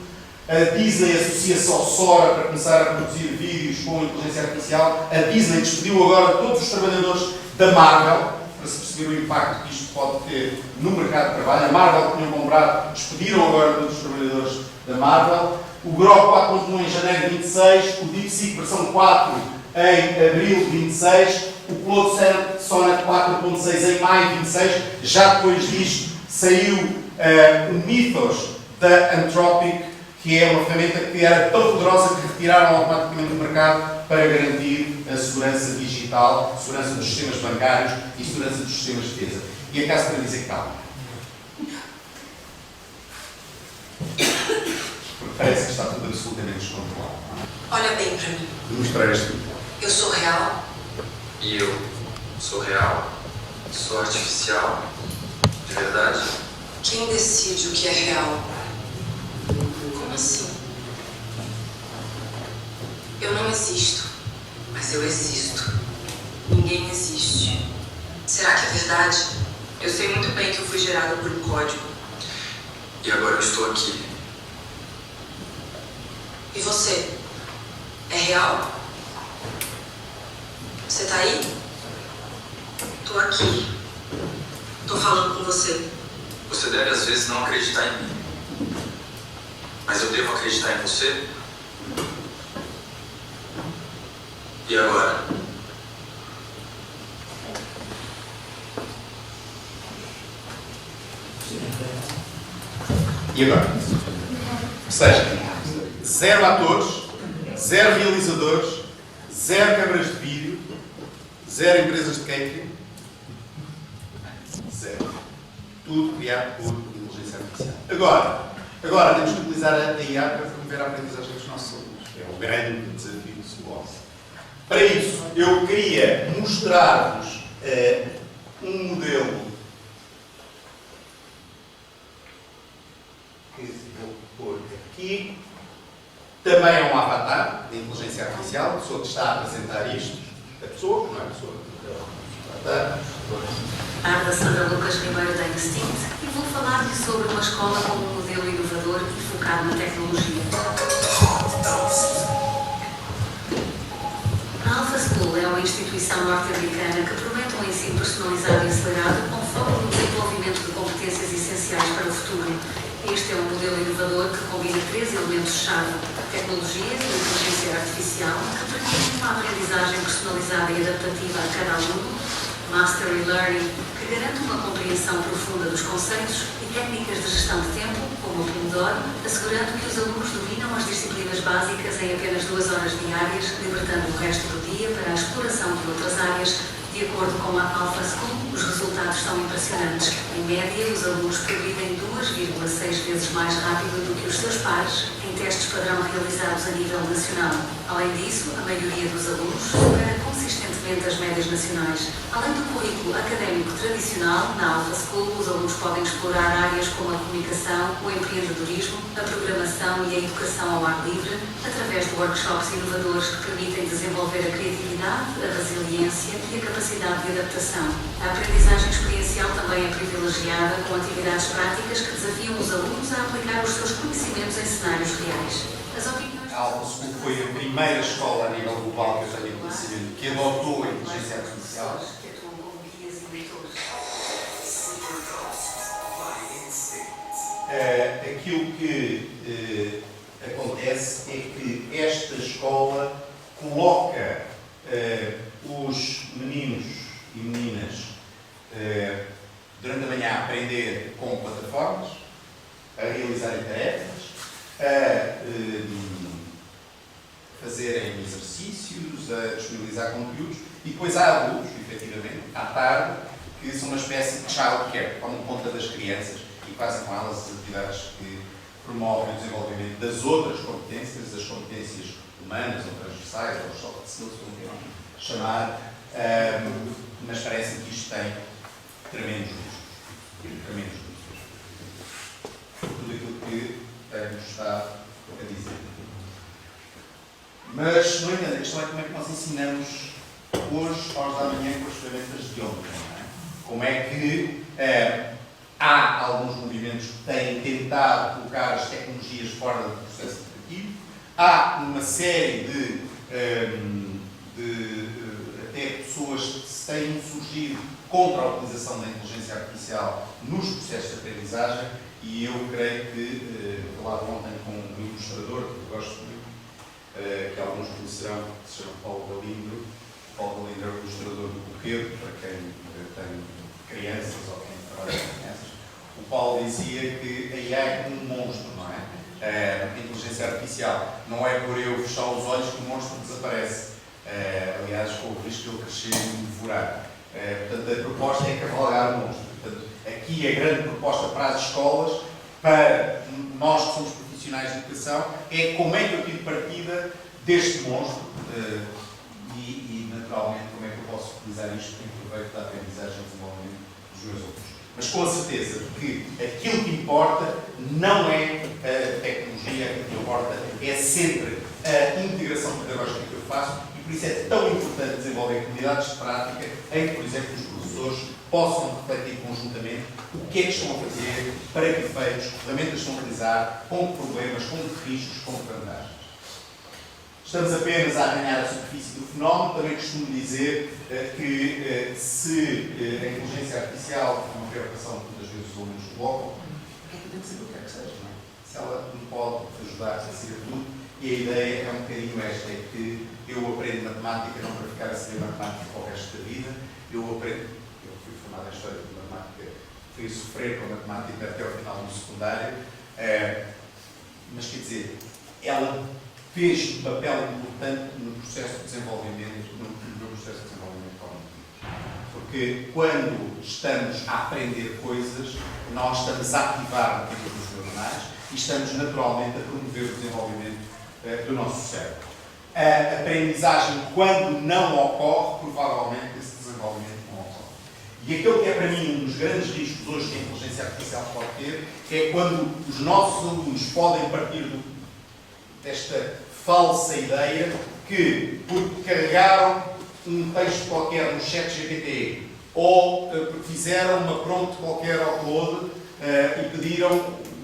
a Disney associa-se ao Sora para começar a produzir vídeos com inteligência artificial, a Disney despediu agora todos os trabalhadores da Marvel, para se perceber o impacto que isto pode ter no mercado de trabalho. A Marvel que tinham comprado, despediram agora todos os trabalhadores da Marvel. O Grok 4.1 em janeiro de 26, o DeepSeek versão 4 em abril de 26, o Claude Sonnet 4.6 em maio de 26. Já depois disto saiu o Mythos da Anthropic, que é uma ferramenta que era tão poderosa que retiraram automaticamente do mercado para garantir a segurança digital, segurança dos sistemas bancários e segurança dos sistemas de defesa. E acaso para dizer calma. Porque parece que está tudo absolutamente descontrolado. Olha bem para mim. Vou mostrar este. Eu sou real. E eu sou real. Sou artificial? De verdade? Quem decide o que é real? Como assim? Eu não existo, mas eu existo. Ninguém existe. Será que é verdade? Eu sei muito bem que eu fui gerada por um código. E agora eu estou aqui. E você? É real? Você tá aí? Tô aqui. Tô falando com você. Você deve às vezes não acreditar em mim. Mas eu devo acreditar em você? E agora? E agora? Ou seja, 0 atores, 0 realizadores, 0 câmaras de vídeo, 0 empresas de catering, 0. Tudo criado por inteligência artificial. Agora temos que utilizar a IA para promover a aprendizagem dos nossos alunos, que é o grande desafio do Symboss. Para isso, eu queria mostrar-vos um modelo que vou pôr aqui. Também é um avatar de inteligência artificial, a pessoa que está a apresentar isto, a pessoa, não é a pessoa, avatar. Arda Sandra Lucas Ribeiro da Instinct e vou falar-lhe sobre uma escola como um modelo inovador e focado na tecnologia. A Alpha School é uma instituição norte-americana que promete um ensino personalizado e acelerado com foco no desenvolvimento de competências essenciais para o futuro. Este é um modelo inovador que combina 3 elementos-chave: tecnologia e inteligência artificial, que permitem uma aprendizagem personalizada e adaptativa a cada aluno, Mastery Learning, que garante uma compreensão profunda dos conceitos, e técnicas de gestão de tempo, como o Pomodoro, assegurando que os alunos dominam as disciplinas básicas em apenas 2 horas diárias, libertando o resto do dia para a exploração de outras áreas. De acordo com a Alpha School, os resultados são impressionantes. Em média, os alunos progridem 2,6 vezes mais rápido do que os seus pares em testes padrão realizados a nível nacional. Além disso, a maioria dos alunos supera consistentemente as médias nacionais. Além do currículo académico tradicional, na Alpha School, os alunos podem explorar áreas como a comunicação, o empreendedorismo, a programação e a educação ao ar livre, através de workshops inovadores que permitem desenvolver a criatividade, a resiliência e a capacidade de adaptação. A aprendizagem experiencial também é privilegiada, com atividades práticas que desafiam os alunos a aplicar os seus conhecimentos em cenários reais. As opiniões... A Alpha School foi a primeira escola a nível global que eu tenho conhecimento que adotou a inteligência artificial. que atuam como guias e mentores. Aquilo que acontece é que esta escola coloca os meninos e meninas durante a manhã a aprender com plataformas, a realizarem tarefas, a fazerem exercícios, a disponibilizar conteúdos, e depois há adultos, efetivamente, à tarde, que são uma espécie de childcare, que tomam conta das crianças e fazem com elas as atividades que promovem o desenvolvimento das outras competências, as competências humanas ou transversais, ou soft skills, como queiram chamar, mas parece que isto tem tremendos riscos. Tudo aquilo que nos está a dizer. Mas, no entanto, a questão é como é que nós ensinamos hoje aos da manhã com as ferramentas de ontem. Não é? Como é que há alguns movimentos que têm tentado colocar as tecnologias fora do processo educativo. Há uma série de até pessoas que se têm surgido contra a utilização da inteligência artificial nos processos de aprendizagem, e eu creio que, falava ontem com um ilustrador, que eu gosto muito, que alguns conhecerão, que se chama Paulo Galindro. Paulo Galindro é o ilustrador do Boquedo, para quem tem crianças ou quem trabalha com crianças. O Paulo dizia que a IA é como um monstro, não é? A inteligência artificial. Não é por eu fechar os olhos que o monstro desaparece. Aliás, com o risco de ele crescer e me devorar. Portanto, a proposta é cavalgar o monstro. Portanto, aqui a grande proposta para as escolas, para nós que somos profissionais de educação, é como é que eu tiro partida deste monstro e naturalmente, como é que eu posso utilizar isto em proveito da aprendizagem e desenvolvimento meus alunos. Mas com a certeza que aquilo que importa não é a tecnologia, aquilo que importa é sempre a integração pedagógica que eu faço e por isso é tão importante desenvolver comunidades de prática em que, por exemplo, os professores possam refletir conjuntamente o que é que estão a fazer, para que efeitos, que ferramentas estão a utilizar, com que problemas, com que riscos, com que vantagens. Estamos apenas a ganhar a superfície do fenómeno. Também costumo dizer que se a inteligência artificial é uma preocupação que muitas vezes os alunos colocam, o que é que tem que ser o que quer que seja, não é? Se ela me pode ajudar a saber tudo, e a ideia é um bocadinho esta, é que eu aprendo matemática não para ficar a saber matemática para o resto da vida, eu fui formado em História de Matemática, fui sofrer com a matemática até ao final do secundário, mas quer dizer, ela fez um papel importante no processo de desenvolvimento, no meu processo de desenvolvimento cognitivo. Porque quando estamos a aprender coisas, nós estamos a ativar mecanismos neuronais e estamos naturalmente a promover o desenvolvimento do nosso cérebro. A aprendizagem, quando não ocorre, provavelmente esse desenvolvimento não ocorre. E aquele que é para mim um dos grandes riscos hoje que a inteligência artificial pode ter é quando os nossos alunos podem partir desta falsa ideia que, porque carregaram um texto qualquer no chat GPT ou porque fizeram uma prompt qualquer ao Claude e pediram,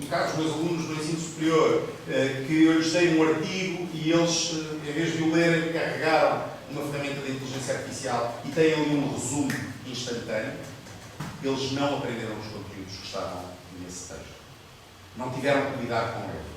no caso dos meus alunos no ensino superior, que eu lhes dei um artigo e eles, em vez de o lerem, carregaram uma ferramenta de inteligência artificial e têm ali um resumo instantâneo, eles não aprenderam os conteúdos que estavam nesse texto. Não tiveram que lidar com ele.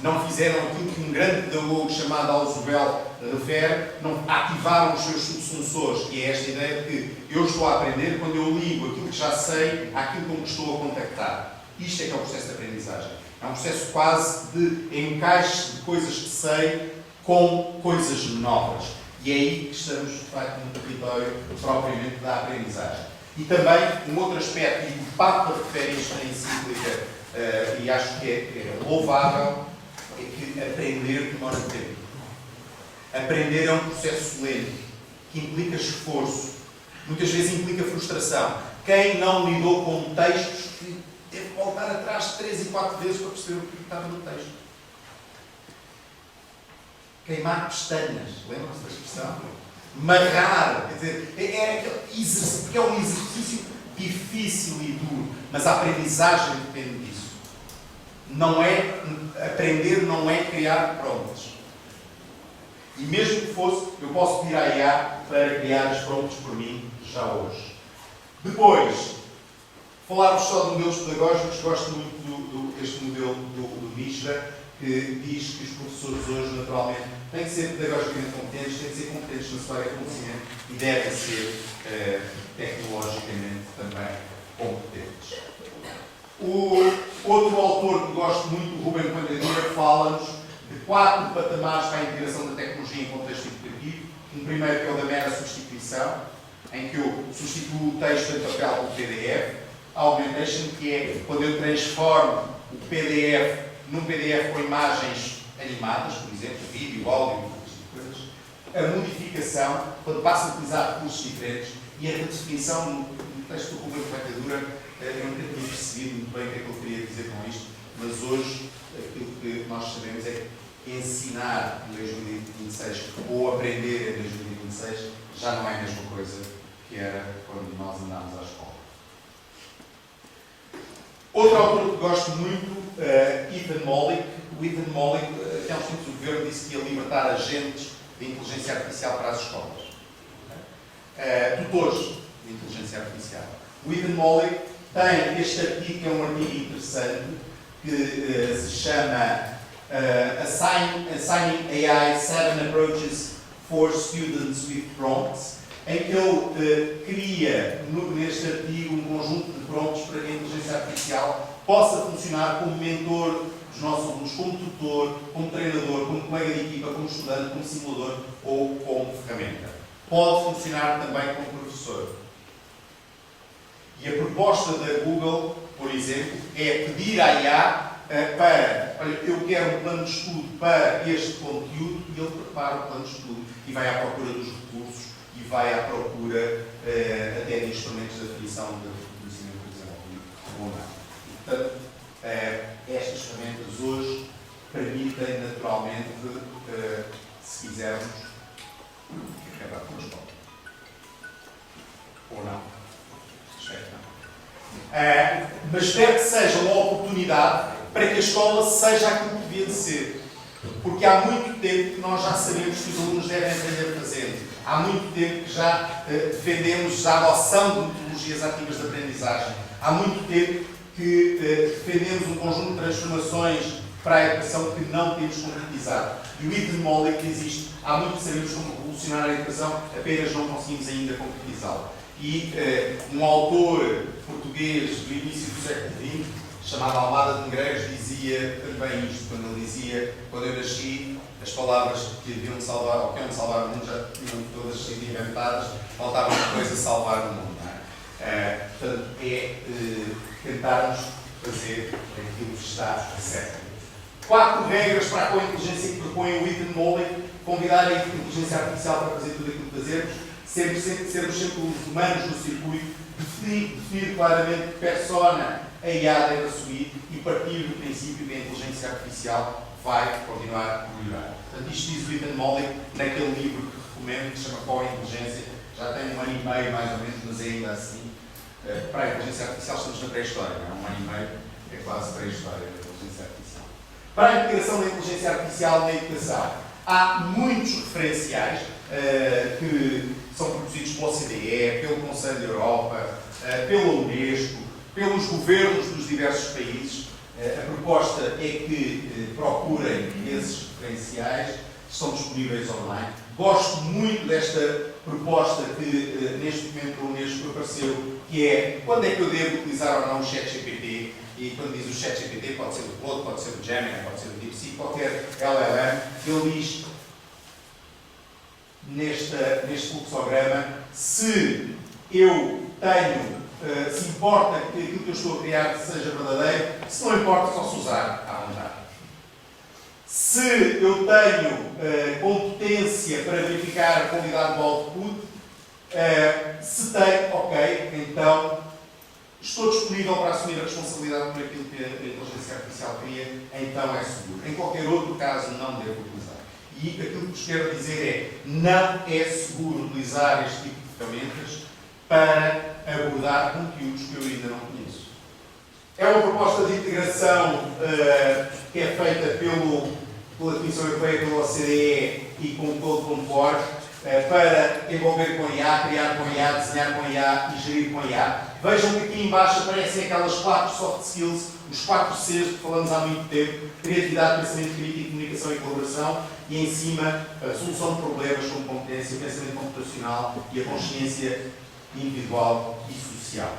Não fizeram aquilo que um grande pedagogo chamado Alzubel refere, não ativaram os seus subsunsores, que é esta ideia de que eu estou a aprender quando eu ligo aquilo que já sei àquilo com que estou a contactar. Isto é que é o processo de aprendizagem. É um processo quase de encaixe de coisas que sei com coisas novas. E é aí que estamos, de facto, no território propriamente da aprendizagem. E também, um outro aspecto, e o Papa refere isto na encíclica, e acho que é louvável, é que aprender demora tempo. Aprender é um processo lento, que implica esforço, muitas vezes implica frustração. Quem não lidou com textos teve que voltar atrás 3 e 4 vezes para perceber o que estava no texto. Queimar pestanas, lembram-se da expressão? Marrar, quer dizer, é aquele exercício, porque é um exercício difícil e duro, mas a aprendizagem depende disso. Não é, aprender não é criar prompts. E mesmo que fosse, eu posso pedir à IA para criar as prompts por mim já hoje. Depois, falar-vos só de modelos pedagógicos, gosto muito deste modelo do Mishra, que diz que os professores hoje, naturalmente, têm que ser pedagogicamente competentes, têm que ser competentes na sua área de conhecimento e devem ser tecnologicamente também competentes. O outro autor que gosto muito, o Rubem Pandadura, fala-nos de 4 patamares para a integração da tecnologia em contexto educativo. Um primeiro que é o da mera substituição, em que eu substituo o texto em papel pelo PDF. A augmentation, que é quando eu transformo o PDF num PDF com imagens animadas, por exemplo, vídeo, áudio, coisas. A modificação, quando passo a utilizar recursos diferentes, e a redefinição no texto do Rubem Pandadura. Eu nunca tinha percebido muito bem o que é que eu queria dizer com isto, mas hoje aquilo que nós sabemos é que ensinar em 2026 ou aprender em 2026 já não é a mesma coisa que era quando nós andámos à escola. Outro autor que gosto muito, Ethan Mollick. O Ethan Mollick, até há uns tempos o governo disse que ia libertar agentes de inteligência artificial para as escolas. Tutores de inteligência artificial. O Ethan Mollick tem este artigo, que é um artigo interessante, que se chama Assigning AI 7 Approaches for Students with Prompts, em que ele cria, neste artigo, um conjunto de prompts para que a inteligência artificial possa funcionar como mentor dos nossos alunos, como tutor, como treinador, como colega de equipa, como estudante, como simulador ou como ferramenta. Pode funcionar também como professor. E a proposta da Google, por exemplo, é pedir à IA para, olha, eu quero um plano de estudo para este conteúdo, e ele prepara o plano de estudo e vai à procura dos recursos e vai à procura até de instrumentos de aferição de ou não. E, portanto, estas ferramentas hoje permitem naturalmente, se quisermos, acabar com a escola. Ou não. Espero que não. Mas espero que seja uma oportunidade para que a escola seja aquilo que devia de ser. Porque há muito tempo que nós já sabemos que os alunos devem aprender fazendo. Há muito tempo que já defendemos a adoção de metodologias ativas de aprendizagem. Há muito tempo que defendemos um conjunto de transformações para a educação que não temos concretizado. E o Ethan Mollick existe. Há muito que sabemos como revolucionar a educação, apenas não conseguimos ainda concretizá-lo. E um autor português do início do século XX, chamado Almada de Negreiros, dizia também isto, quando ele dizia: quando eu nasci, as palavras que deviam salvar, ou que iam salvar o mundo, já tinham todas sido inventadas, faltava uma coisa a salvar o mundo. Não é? Portanto, tentarmos fazer aquilo que está certo. 4 regras para a co-inteligência que propõe o Ethan Mollick: convidar a inteligência artificial para fazer tudo aquilo que fazemos, sermos sempre os humanos no circuito, definir claramente que persona a IA deve assumir e partir do princípio que a inteligência artificial vai continuar a melhorar. Portanto, isto diz o Ethan Mollick naquele livro que recomendo, que se chama Co-Inteligência. Já tem 1 ano e meio, mais ou menos, mas ainda assim, para a inteligência artificial estamos na pré-história, não é? 1 ano e meio é quase pré-história da inteligência artificial. Para a integração da inteligência artificial na educação, há muitos referenciais que são produzidos pela OCDE, pelo Conselho da Europa, pela Unesco, pelos governos dos diversos países. A proposta é que procurem esses referenciais, estão disponíveis online. Gosto muito desta proposta que neste momento a Unesco apareceu, que é: quando é que eu devo utilizar ou não o ChatGPT? E quando diz o ChatGPT, pode ser o Claude, pode ser o Gemini, pode ser o DeepSeek, qualquer LLM. Ele diz neste fluxograma se eu tenho, se importa que aquilo que eu estou a criar seja verdadeiro, se não importa, só se usar à vontade. Se eu tenho competência para verificar a qualidade do output, se tenho, ok, então estou disponível para assumir a responsabilidade por aquilo que a inteligência artificial cria, então é seguro. Em qualquer outro caso, não devo utilizar. E aquilo que vos quero dizer é: não é seguro utilizar este tipo de ferramentas para abordar conteúdos que eu ainda não conheço. É uma proposta de integração que é feita pela Comissão Europeia, pela OCDE e com o Code.org para envolver com IA, criar com IA, desenhar com IA e gerir com IA. Vejam que aqui em baixo aparecem aquelas 4 soft skills, os 4 Cs que falamos há muito tempo: criatividade, pensamento crítico, comunicação e colaboração, e em cima a solução de problemas como competência, o pensamento computacional e a consciência individual e social.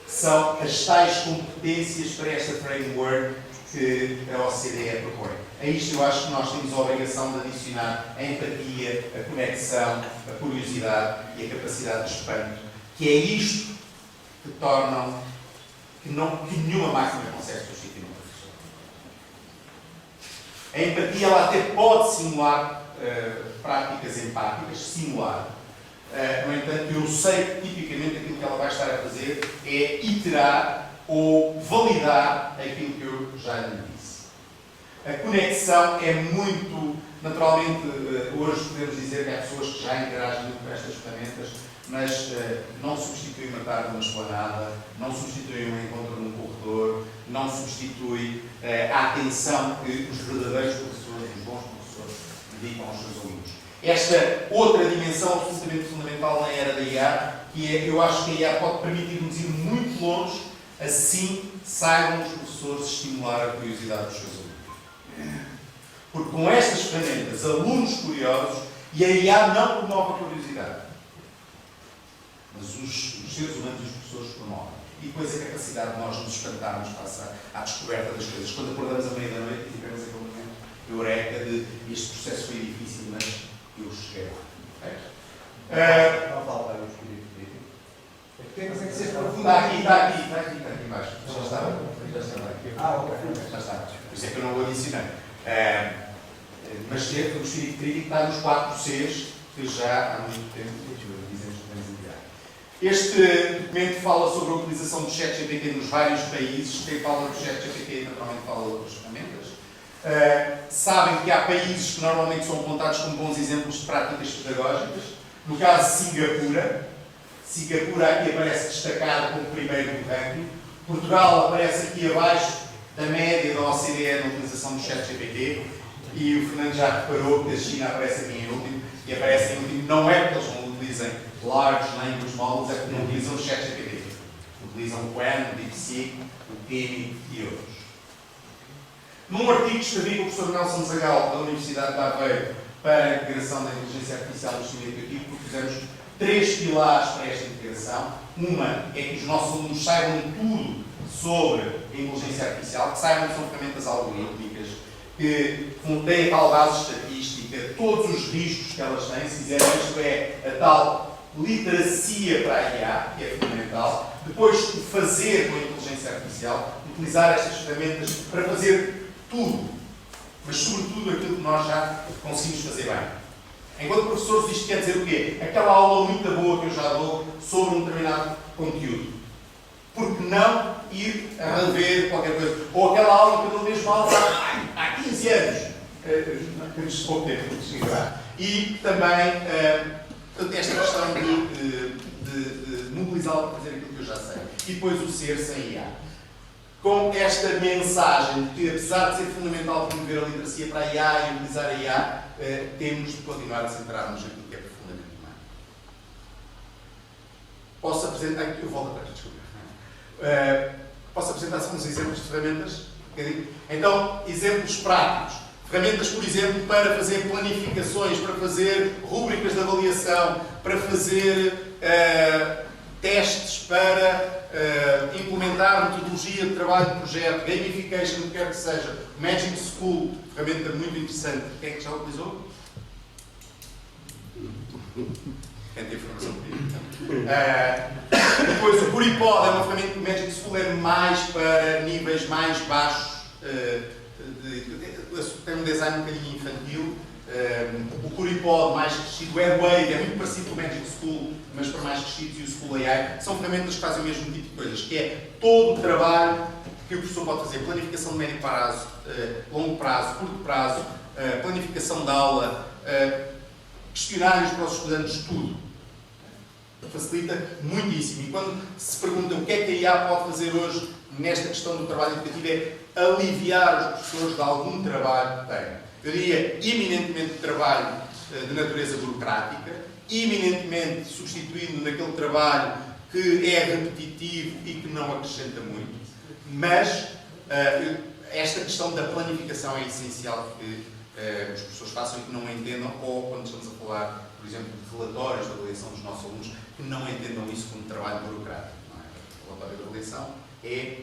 São as tais competências para esta framework que a OCDE propõe. A isto eu acho que nós temos a obrigação de adicionar a empatia, a conexão, a curiosidade e a capacidade de espanto, que é isto que tornam que nenhuma máquina consegue substituir uma professor. A empatia, ela até pode simular práticas empáticas, simular. No entanto, eu sei que tipicamente aquilo que ela vai estar a fazer é iterar ou validar aquilo que eu já lhe disse. A conexão é muito, naturalmente, hoje podemos dizer que há pessoas que já interagem muito com estas ferramentas, mas não substitui uma tarde numa esplanada, não substitui um encontro num corredor, não substitui a atenção que os verdadeiros professores, os bons professores, dedicam aos seus alunos. Esta outra dimensão absolutamente fundamental na era da IA, que é, eu acho que a IA pode permitir-nos ir muito longe, assim saibam os professores estimular a curiosidade dos seus alunos. Porque com estas ferramentas, alunos curiosos, e a IA não promove a curiosidade, mas os seres humanos e os professores promovem. E depois a capacidade de nós nos espantarmos face à descoberta das coisas. Quando acordamos à meia da noite e tivemos aquele momento eureka de este processo foi difícil, mas eu cheguei lá. Não falta o espírito crítico. Tem que ser profundo. Está aqui embaixo. Já estava aqui. Já está. Por isso é que eu não vou adicionar. Mas o espírito crítico está nos 4 Cs que já há muito tempo dizem que podemos enviar. Este documento fala sobre a utilização do ChatGPT nos vários países. Quem fala do ChatGPT naturalmente fala de outras ferramentas. Sabem que há países que normalmente são apontados como bons exemplos de práticas pedagógicas. No caso de Singapura aqui aparece destacado como primeiro do ranking. Portugal aparece aqui abaixo da média da OCDE na utilização do ChatGPT. E o Fernando já reparou que a China aparece aqui em último. E aparece em último não é porque eles não utilizem Large Language Models, é porque não utilizam o ChatGPT. Utilizam o Qwen, o DeepSeek, o Kimi e outros. Num artigo que escrevi com o professor Nelson Zagal, da Universidade de Aveiro, para a integração da inteligência artificial no sistema educativo, propusemos 3 pilares para esta integração. Uma é que os nossos alunos saibam tudo sobre a inteligência artificial, que saibam que são ferramentas algorítmicas, que contêm a tal base estatística, todos os riscos que elas têm, se quiserem, isto é a tal literacia para a IA, que é fundamental. Depois, o fazer com a inteligência artificial, utilizar estas ferramentas para fazer tudo, mas sobretudo aquilo que nós já conseguimos fazer bem. Enquanto professores, isto quer dizer o quê? Aquela aula muito boa que eu já dou sobre um determinado conteúdo. Por que não ir a rever qualquer coisa? Ou aquela aula que eu dou mesmo aula há 15 anos. Temos pouco tempo de chegar. E também esta questão de mobilizá-la para fazer aquilo que eu já sei. E depois o ser sem IA. Com esta mensagem de que, apesar de ser fundamental promover a literacia para a IA e utilizar a IA, temos de continuar a centrar-nos naquilo que é profundamente humano. Posso apresentar... Eu volto atrás, desculpa. Posso apresentar só uns exemplos de ferramentas? Então, exemplos práticos. Ferramentas, por exemplo, para fazer planificações, para fazer rúbricas de avaliação, para fazer testes, para implementar metodologia de trabalho de projeto, gamification, o que quer que seja. Magic School, ferramenta muito interessante. Quem é que já utilizou? Quem tem informação comigo? Depois, o Puripod é uma ferramenta que o Magic School é mais para níveis mais baixos. Tem um design um bocadinho infantil. O Puripod mais crescido, o Airwave é muito parecido com o Magic School, mas para mais crescidos, e o School AI são ferramentas que fazem o mesmo tipo de coisas, que é todo o trabalho que o professor pode fazer, planificação de médio prazo, longo prazo, curto prazo, planificação de aula, questionários para os estudantes, tudo. Facilita muitíssimo. E quando se pergunta o que é que a IA pode fazer hoje nesta questão do trabalho educativo, é aliviar os professores de algum trabalho que têm. Eu diria, eminentemente trabalho de natureza burocrática, eminentemente substituindo naquele trabalho que é repetitivo e que não acrescenta muito, mas esta questão da planificação é essencial que os professores façam e que não entendam, ou quando estamos a falar, por exemplo, de relatórios de avaliação dos nossos alunos, que não entendam isso como trabalho burocrático. Não é? O relatório de avaliação é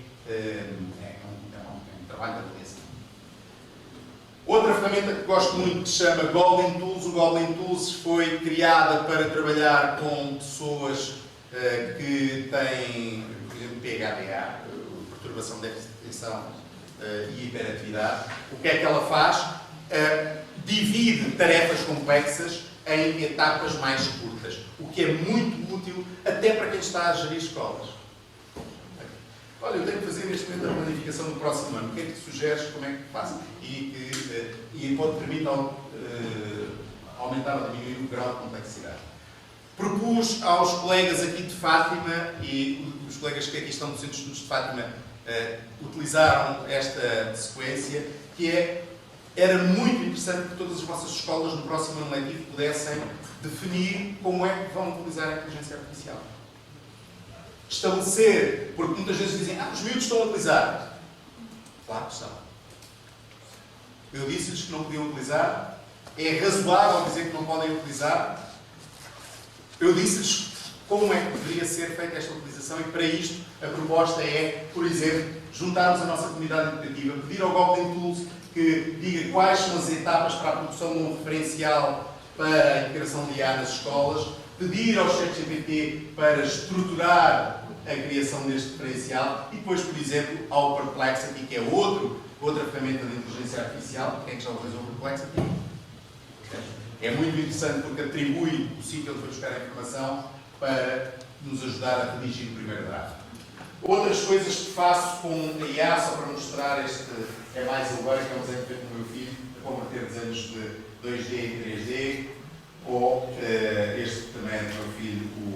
um trabalho de avaliação. Outra ferramenta que gosto muito se chama Golden Tools. O Golden Tools foi criada para trabalhar com pessoas que têm, por exemplo, PHDA, perturbação de déficit de atenção e hiperatividade. O que é que ela faz? Divide tarefas complexas em etapas mais curtas, o que é muito útil até para quem está a gerir escolas. Olha, eu tenho que fazer neste momento a planificação do próximo ano. O que é que sugeres? Como é que faço? E pode permitir aumentar ou diminuir o grau de complexidade. Propus aos colegas aqui de Fátima, e os colegas que aqui estão no Centro de Estudos de Fátima utilizaram esta sequência, que era muito interessante que todas as vossas escolas no próximo ano letivo pudessem definir como é que vão utilizar a inteligência artificial. Estabelecer, porque muitas vezes dizem, os miúdos estão a utilizar. Claro que estão. Eu disse-lhes que não podiam utilizar. É razoável dizer que não podem utilizar. Eu disse-lhes como é que deveria ser feita esta utilização, e para isto a proposta é, por exemplo, juntarmos a nossa comunidade educativa, pedir ao Golden Tools que diga quais são as etapas para a produção de um referencial para a integração de IA nas escolas, pedir ao ChatGPT para estruturar a criação deste referencial e depois, por exemplo, ao Perplexity, que é outra ferramenta de inteligência artificial. Quem é que já utilizou o Perplexity? É muito interessante porque atribui o sítio onde foi buscar a informação para nos ajudar a redigir o primeiro draft. Outras coisas que faço com a IA, só para mostrar, este é mais elevado, que é um desenho feito com o meu filho, a converter desenhos de 2D em 3D, ou este também é do meu filho, o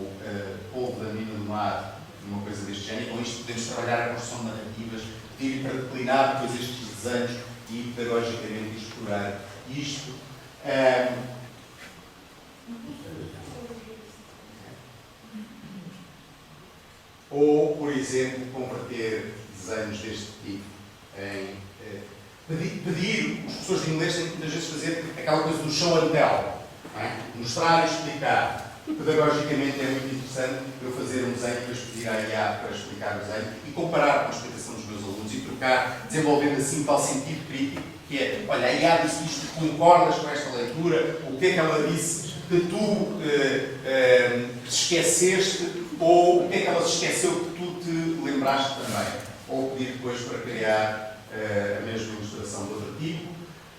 Polvo da Mina do Mar, uma coisa deste género. Com isto podemos trabalhar a construção de narrativas, ir para declinar depois estes desenhos e pedagogicamente explorar isto. Ou, por exemplo, converter desenhos deste tipo em... pedir, os professores de inglês têm que muitas vezes fazer aquela coisa do show and tell, não é? Mostrar e explicar. Pedagogicamente é muito interessante eu fazer um desenho e depois pedir à IA para explicar o desenho e comparar com a explicação dos meus alunos e trocar, desenvolvendo assim tal sentido crítico, que é, olha, a IA disse isto, concordas com esta leitura? O que é que ela disse que tu te esqueceste? Ou o que é que ela se esqueceu que tu te lembraste também? Ou pedir depois para criar a mesma ilustração do outro tipo?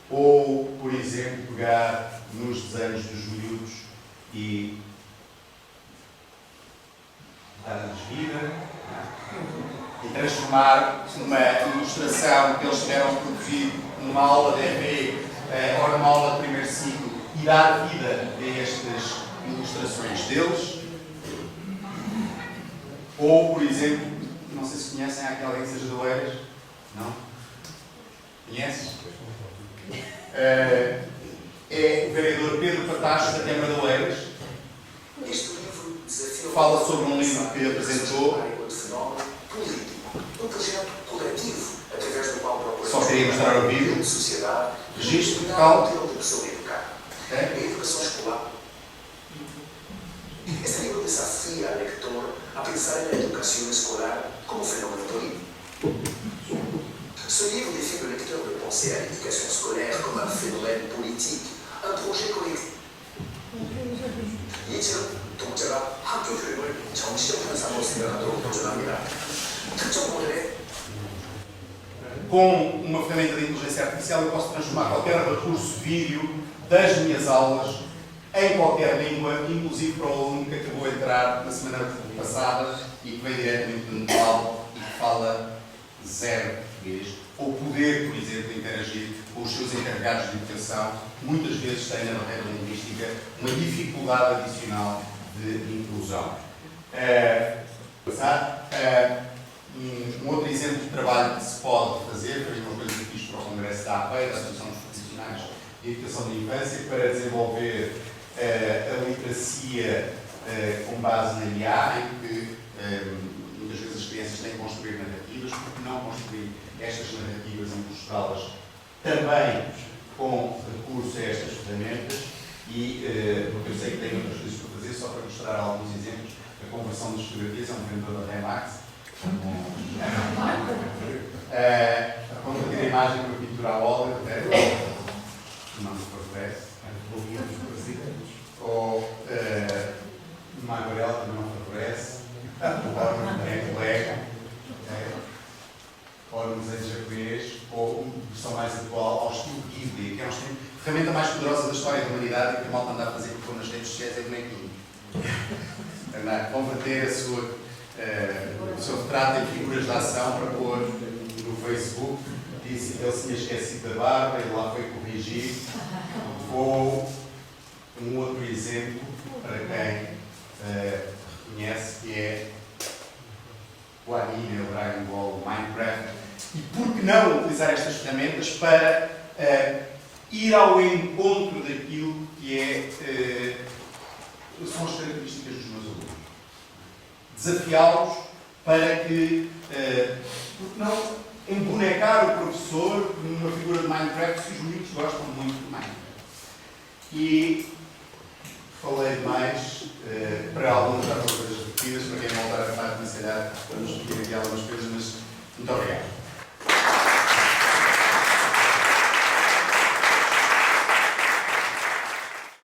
Ou, por exemplo, pegar nos desenhos dos miúdos e dar-lhes vida e transformar uma ilustração que eles tiveram produzido numa aula de EV ou numa aula de primeiro ciclo e dar vida a estas ilustrações deles. Ou, por exemplo, não sei se conhecem, há aqui alguém que seja de Oeiras? Não? Conheces? É o vereador Pedro Patacho, da Câmara de Oeiras. Fala sobre um livro que apresentou. Só queria mostrar o vídeo. Registro, calma. A educação escolar. Este libro desafia al lector a pensar en la educación escolar como fenómeno político. Ce livre défie le lecteur de penser à l'éducation scolaire comme un phénomène politique, un projet collectif. 이처럼 독자가 학교 교육을 정치적 현상으로 생각하도록 도전합니다. 특정 모델의 Com uma ferramenta de inteligência artificial, eu posso transformar qualquer recurso vídeo das minhas aulas em qualquer língua, inclusive para o aluno que acabou de entrar na semana passada e que veio diretamente do Nepal e que fala zero português, ou poder, por exemplo, interagir com os seus encarregados de educação, muitas vezes têm na barreira linguística uma dificuldade adicional de inclusão. Um outro exemplo de trabalho que se pode fazer, foi uma coisa que fiz para o Congresso da APEI, da Associação dos Profissionais de Educação de Infância, para desenvolver a literacia com base na IA, em que muitas vezes as crianças têm que construir narrativas, porque não construir estas narrativas e mostrá-las também com recurso a estas ferramentas e eu sei que tenho outras coisas para fazer, só para mostrar alguns exemplos. A conversão das fotografias é um vendedor da Remax. A converter a imagem para pintura a óleo, não se favorece. Ou uma aquarela também não favorece. É colega. Ou no desenho japonês, ou uma versão mais atual, ao estilo Ghibli, que é a ferramenta mais poderosa da história da humanidade e que a malta anda a fazer porque nas redes sociais é bonequinho. Converter o seu retrato em figuras de ação para pôr no Facebook, disse que ele se tinha esquecido da barba e lá foi corrigir. Ou um outro exemplo, para quem reconhece, que é o anime, o Dragon Ball, o Minecraft. E por que não utilizar estas ferramentas para ir ao encontro daquilo que são as características dos meus alunos? Desafiá-los para que, por que não, embonecar o professor numa figura de Minecraft, que os miúdos gostam muito de Minecraft. E falei demais, para alguns já foram coisas repetidas, para quem voltar a parte, se calhar, vamos pedir aqui algumas coisas, mas